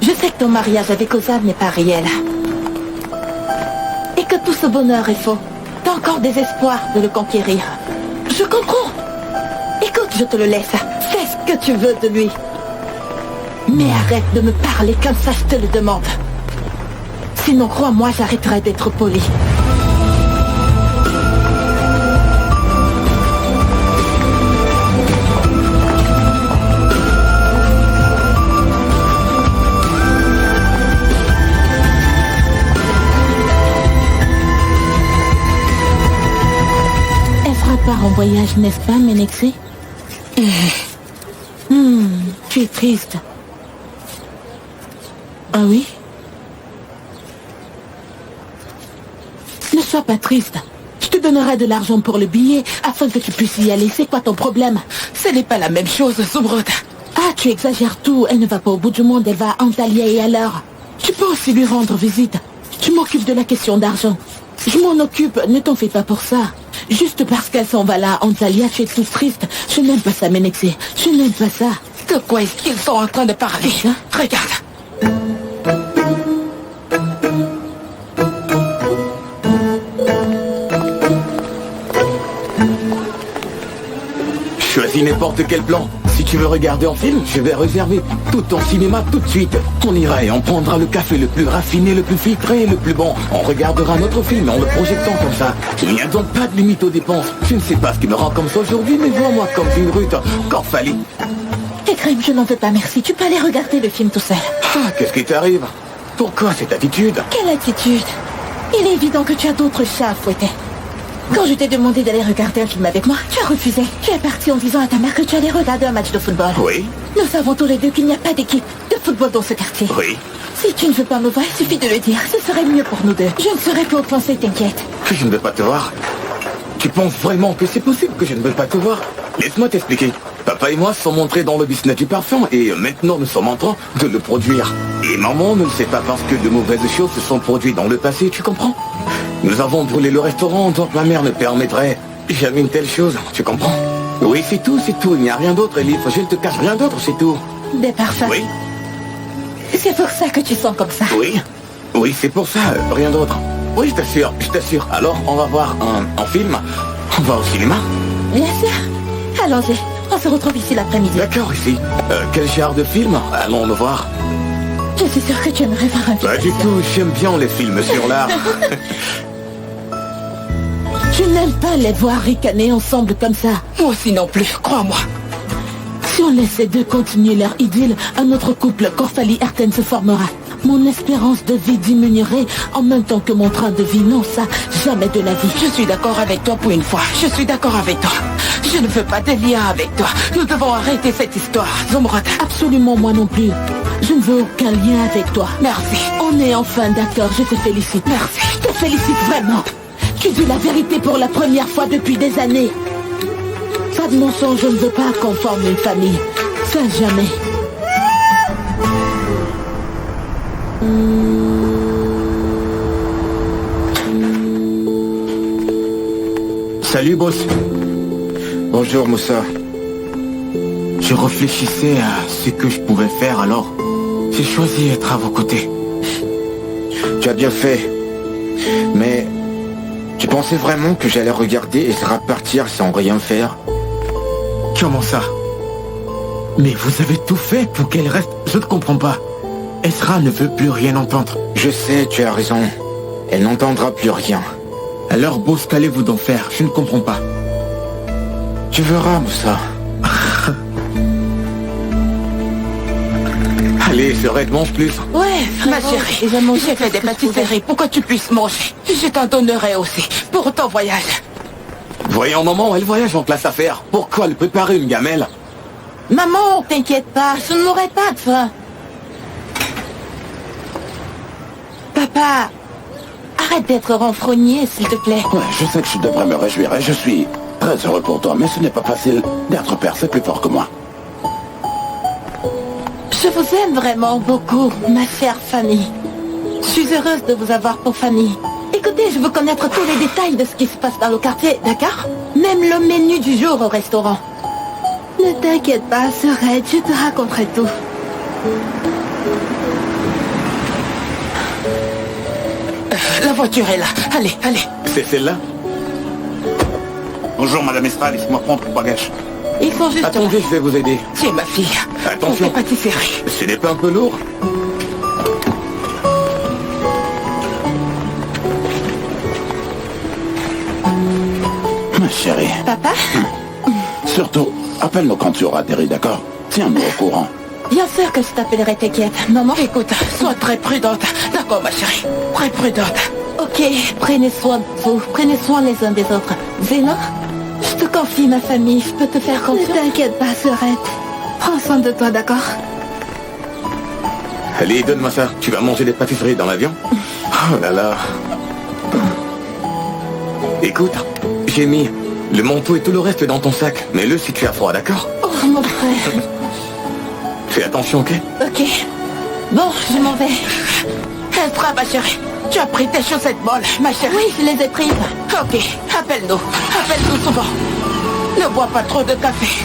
je sais que ton mariage avec Ozan n'est pas réel. Et que tout ce bonheur est faux. T'as encore des espoirs de le conquérir. Je comprends. Écoute, je te le laisse. Fais ce que tu veux de lui. Mais arrête de me parler comme ça, je te le demande. Sinon, crois-moi, j'arrêterai d'être poli. Ezra part en voyage, n'est-ce pas, Ménexé? Tu es triste. Ah oui? Ne sois pas triste. Je te donnerai de l'argent pour le billet afin que tu puisses y aller. C'est quoi ton problème? Ce n'est pas la même chose, Zumrud. Ah, tu exagères tout. Elle ne va pas au bout du monde, elle va à Antalya et alors. Tu peux aussi lui rendre visite. Tu m'occupes de la question d'argent. Je m'en occupe, ne t'en fais pas pour ça. Juste parce qu'elle s'en va là, Antalya, tu es toute triste. Je n'aime pas ça, Ménexé. Je n'aime pas ça. De quoi est-ce qu'ils sont en train de parler? Regarde. Choisis n'importe quel plan. Si tu veux regarder en film, je vais réserver tout en cinéma tout de suite. On ira et on prendra le café le plus raffiné, le plus filtré, le plus bon. On regardera notre film en le projetant comme ça. Il n'y a donc pas de limite aux dépenses. Je ne sais pas ce qui me rend comme ça aujourd'hui, mais vois-moi comme une brute. Corfali. Ekrim, je n'en veux pas, merci. Tu peux aller regarder le film tout seul. Ah, qu'est-ce qui t'arrive? Pourquoi cette attitude? Quelle attitude? Il est évident que tu as d'autres chats à fouetter. Quand je t'ai demandé d'aller regarder un film avec moi, tu as refusé. Tu es parti en disant à ta mère que tu allais regarder un match de football. Oui. Nous savons tous les deux qu'il n'y a pas d'équipe de football dans ce quartier. Oui. Si tu ne veux pas me voir, il suffit de le dire. Ce serait mieux pour nous deux. Je ne serai plus offensée, t'inquiète. Que je ne veux pas te voir? Tu penses vraiment que c'est possible que je ne veux pas te voir? Laisse-moi t'expliquer. Papa et moi sommes entrés dans le business du parfum et maintenant nous sommes en train de le produire. Et maman ne le sait pas parce que de mauvaises choses se sont produites dans le passé, tu comprends? Nous avons brûlé le restaurant, donc ma mère ne permettrait jamais une telle chose, tu comprends? Oui, c'est tout, il n'y a rien d'autre, Elif. Je ne te cache rien d'autre, c'est tout. Des parfums? Oui. C'est pour ça que tu sens comme ça? Oui, c'est pour ça, rien d'autre. Oui, je t'assure. Alors, on va voir un film. On va au cinéma? Bien sûr. Allons-y. On se retrouve ici l'après-midi. D'accord, ici. Quel genre de film allons nous voir? Je suis sûre que tu aimerais voir un film. Pas du tout, j'aime bien les films sur l'art. Je n'aime pas les voir ricaner ensemble comme ça. Moi aussi non plus, crois-moi. Si on laisse ces deux continuer leur idylle, un autre couple, Corfali Erten, se formera. mon espérance de vie diminuerait en même temps que mon train de vie. Non, ça, jamais de la vie. Je suis d'accord avec toi pour une fois. Je suis d'accord avec toi. Je ne veux pas de lien avec toi. Nous devons arrêter cette histoire. Zumrud. Absolument, moi non plus. Je ne veux aucun lien avec toi. Merci. On est enfin d'accord, je te félicite. Merci. Je te félicite vraiment. Tu dis la vérité pour la première fois depuis des années. Pas de mensonge, je ne veux pas qu'on forme une famille. Ça, jamais. Salut, boss. Bonjour, Moussa. Je réfléchissais à ce que je pouvais faire, alors j'ai choisi d'être à vos côtés. Tu as bien fait. Mais tu pensais vraiment que j'allais regarder Ezra partir sans rien faire? Comment ça? Mais vous avez tout fait pour qu'elle reste. Je ne comprends pas. Ezra ne veut plus rien entendre. Je sais, tu as raison. Elle n'entendra plus rien. Alors, boss, qu'allez-vous donc faire? Je ne comprends pas. Tu verras, Moussa. Allez, Serette, mange plus. Ouais, ma chérie. J'ai fait des pâtisseries pour que tu puisses manger. Je t'en donnerai aussi pour ton voyage. Voyons, maman, elle voyage en classe affaires. Pourquoi elle préparer une gamelle? Maman, t'inquiète pas, je n'aurai pas de faim. Papa, arrête d'être renfrogné, s'il te plaît. Ouais, je sais que je devrais me réjouir et je suis très heureux pour toi, mais ce n'est pas facile d'être père, c'est plus fort que moi. Je vous aime vraiment beaucoup, ma chère famille. Je suis heureuse de vous avoir pour famille. Écoutez, je veux connaître tous les détails de ce qui se passe dans le quartier, d'accord? Même le menu du jour au restaurant. Ne t'inquiète pas, Serette, je te raconterai tout. La voiture est là. Allez, allez. C'est celle-là? Bonjour, Madame Estra, laissez-moi prendre le bagage. Ils sont juste... Attendez, je vais vous aider. Tiens, ma fille. Attention. On fait pâtisserie. Ce n'est pas un peu lourd? Ma chérie. Papa? Surtout, appelle-nous quand tu auras atterri, d'accord? Tiens-nous au courant. Bien sûr que je t'appellerai, t'inquiète. Maman, écoute, sois très prudente. D'accord, ma chérie. Très prudente. Ok, prenez soin de vous. Prenez soin les uns des autres. Zéna, je te confie ma famille. Je peux te faire confiance. Ne t'inquiète pas, Serette. Prends soin de toi, d'accord? Allez, donne-moi ça. Tu vas manger des pâtisseries dans l'avion? Oh là là. Écoute, j'ai mis le manteau et tout le reste dans ton sac. Mets-le si tu as froid, d'accord? Oh, mon frère. Fais attention, ok? Ok. Bon, je m'en vais. Ezra, ma chérie. Tu as pris tes chaussettes molles, ma chérie? Oui, je les ai prises. Ok, appelle-nous. Appelle-nous souvent. Ne bois pas trop de café.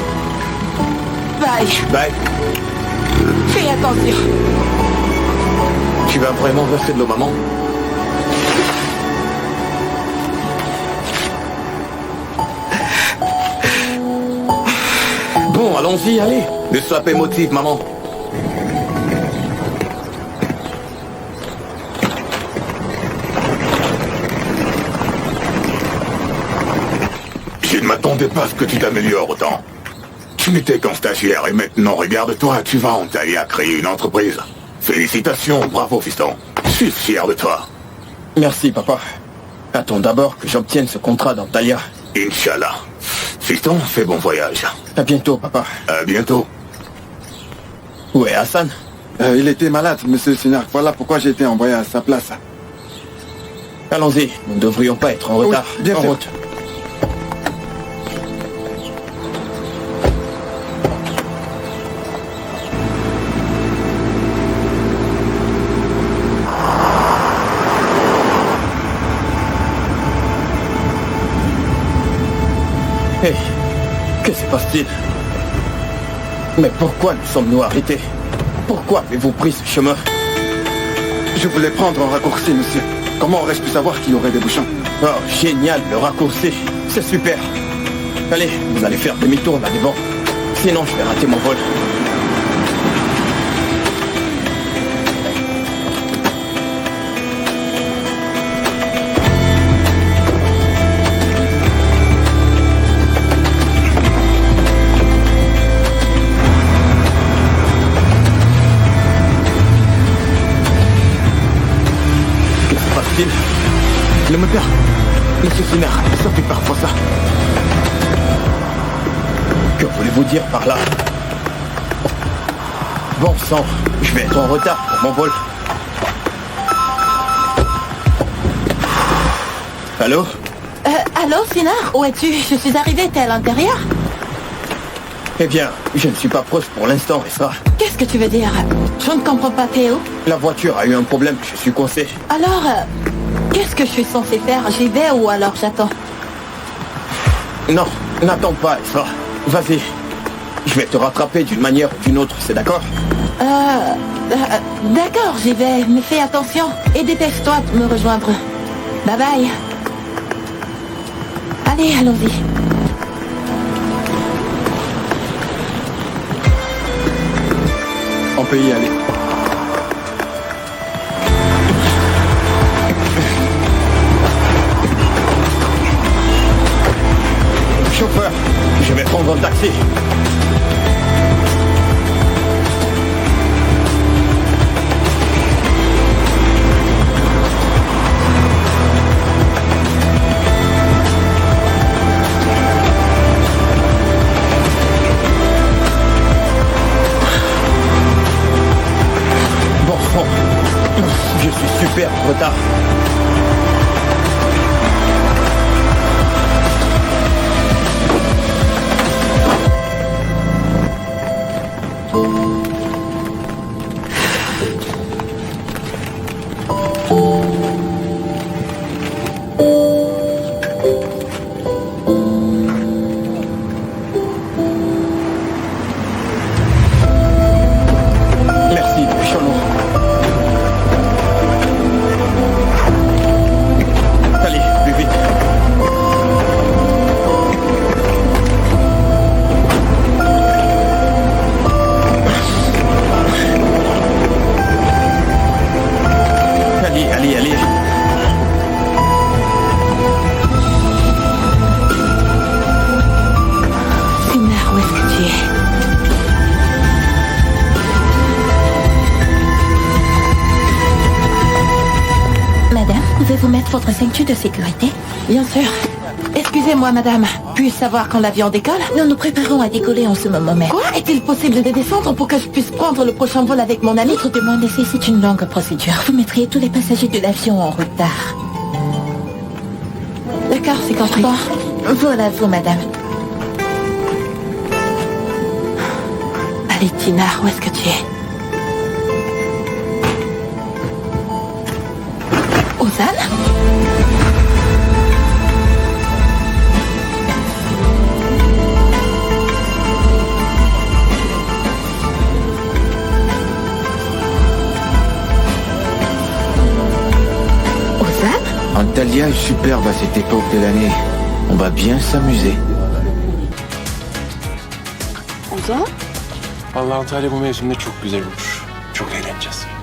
Bye. Bye. Fais attention. Tu vas vraiment verser de l'eau, maman? Bon, allons-y, allez. Ne sois pas émotive, maman. Je ne m'attendais pas à ce que tu t'améliores autant. Tu n'étais qu'un stagiaire et maintenant, regarde-toi, tu vas entailler à créer une entreprise. Félicitations, bravo fiston. Je suis fier de toi. Merci, papa. Attends d'abord que j'obtienne ce contrat d'Antalya. Inch'Allah. Fiston, fais bon voyage. À bientôt, papa. À bientôt. Où est Hassan? Il était malade, monsieur Sinar. Voilà pourquoi j'ai été envoyé à sa place. Allons-y, nous ne devrions pas être en retard. Oui, bien en sûr. route. Hey, que se passe-t-il? Mais pourquoi nous sommes-nous arrêtés? Pourquoi avez-vous pris ce chemin? Je voulais prendre un raccourci, monsieur. Comment aurais-je pu savoir qu'il y aurait des bouchons? Oh, génial, le raccourci. C'est super. Allez, vous allez faire demi-tour là devant. Sinon, je vais rater mon vol. le moteur. Monsieur Sinner, ça fait parfois ça. Que voulez-vous dire par là? Bon sang, je vais être en retard pour mon vol. Allô? Allô, Sinar? Où es-tu? Je suis arrivée, t'es à l'intérieur? Eh bien, je ne suis pas proche pour l'instant, Esra. Qu'est-ce que tu veux dire? Je ne comprends pas, t'es où? La voiture a eu un problème, je suis coincé. Alors, qu'est-ce que je suis censée faire? J'y vais ou alors j'attends? Non, n'attends pas, Esra. Vas-y. Je vais te rattraper d'une manière ou d'une autre, c'est d'accord? D'accord, j'y vais, mais fais attention. Et dépêche-toi de me rejoindre. Bye bye. Allez, allons-y. On peut y aller. Chauffeur, je vais prendre un taxi. Je suis super en retard. Merci, Chalon. Allez, plus vite. Allez. Sinar, où est-ce que tu es? Madame, pouvez-vous mettre votre ceinture de sécurité? Bien sûr. Excusez-moi, madame. Puis-je savoir quand l'avion décolle? Nous nous préparons à décoller en ce moment même. Quoi? Est-il possible de descendre pour que je puisse prendre le prochain vol avec mon ami? Votre demande nécessite une longue procédure. Vous mettriez tous les passagers de l'avion en retard. D'accord, c'est compris. Bon, voilà vous, madame. Allez, Tina, où est-ce que tu es? Ozan? Antalya est superbe à cette époque de l'année. On va bien s'amuser. Ozan? Vallahi Antalya bu mevsimde çok güzel olur. Çok eğleneceğiz.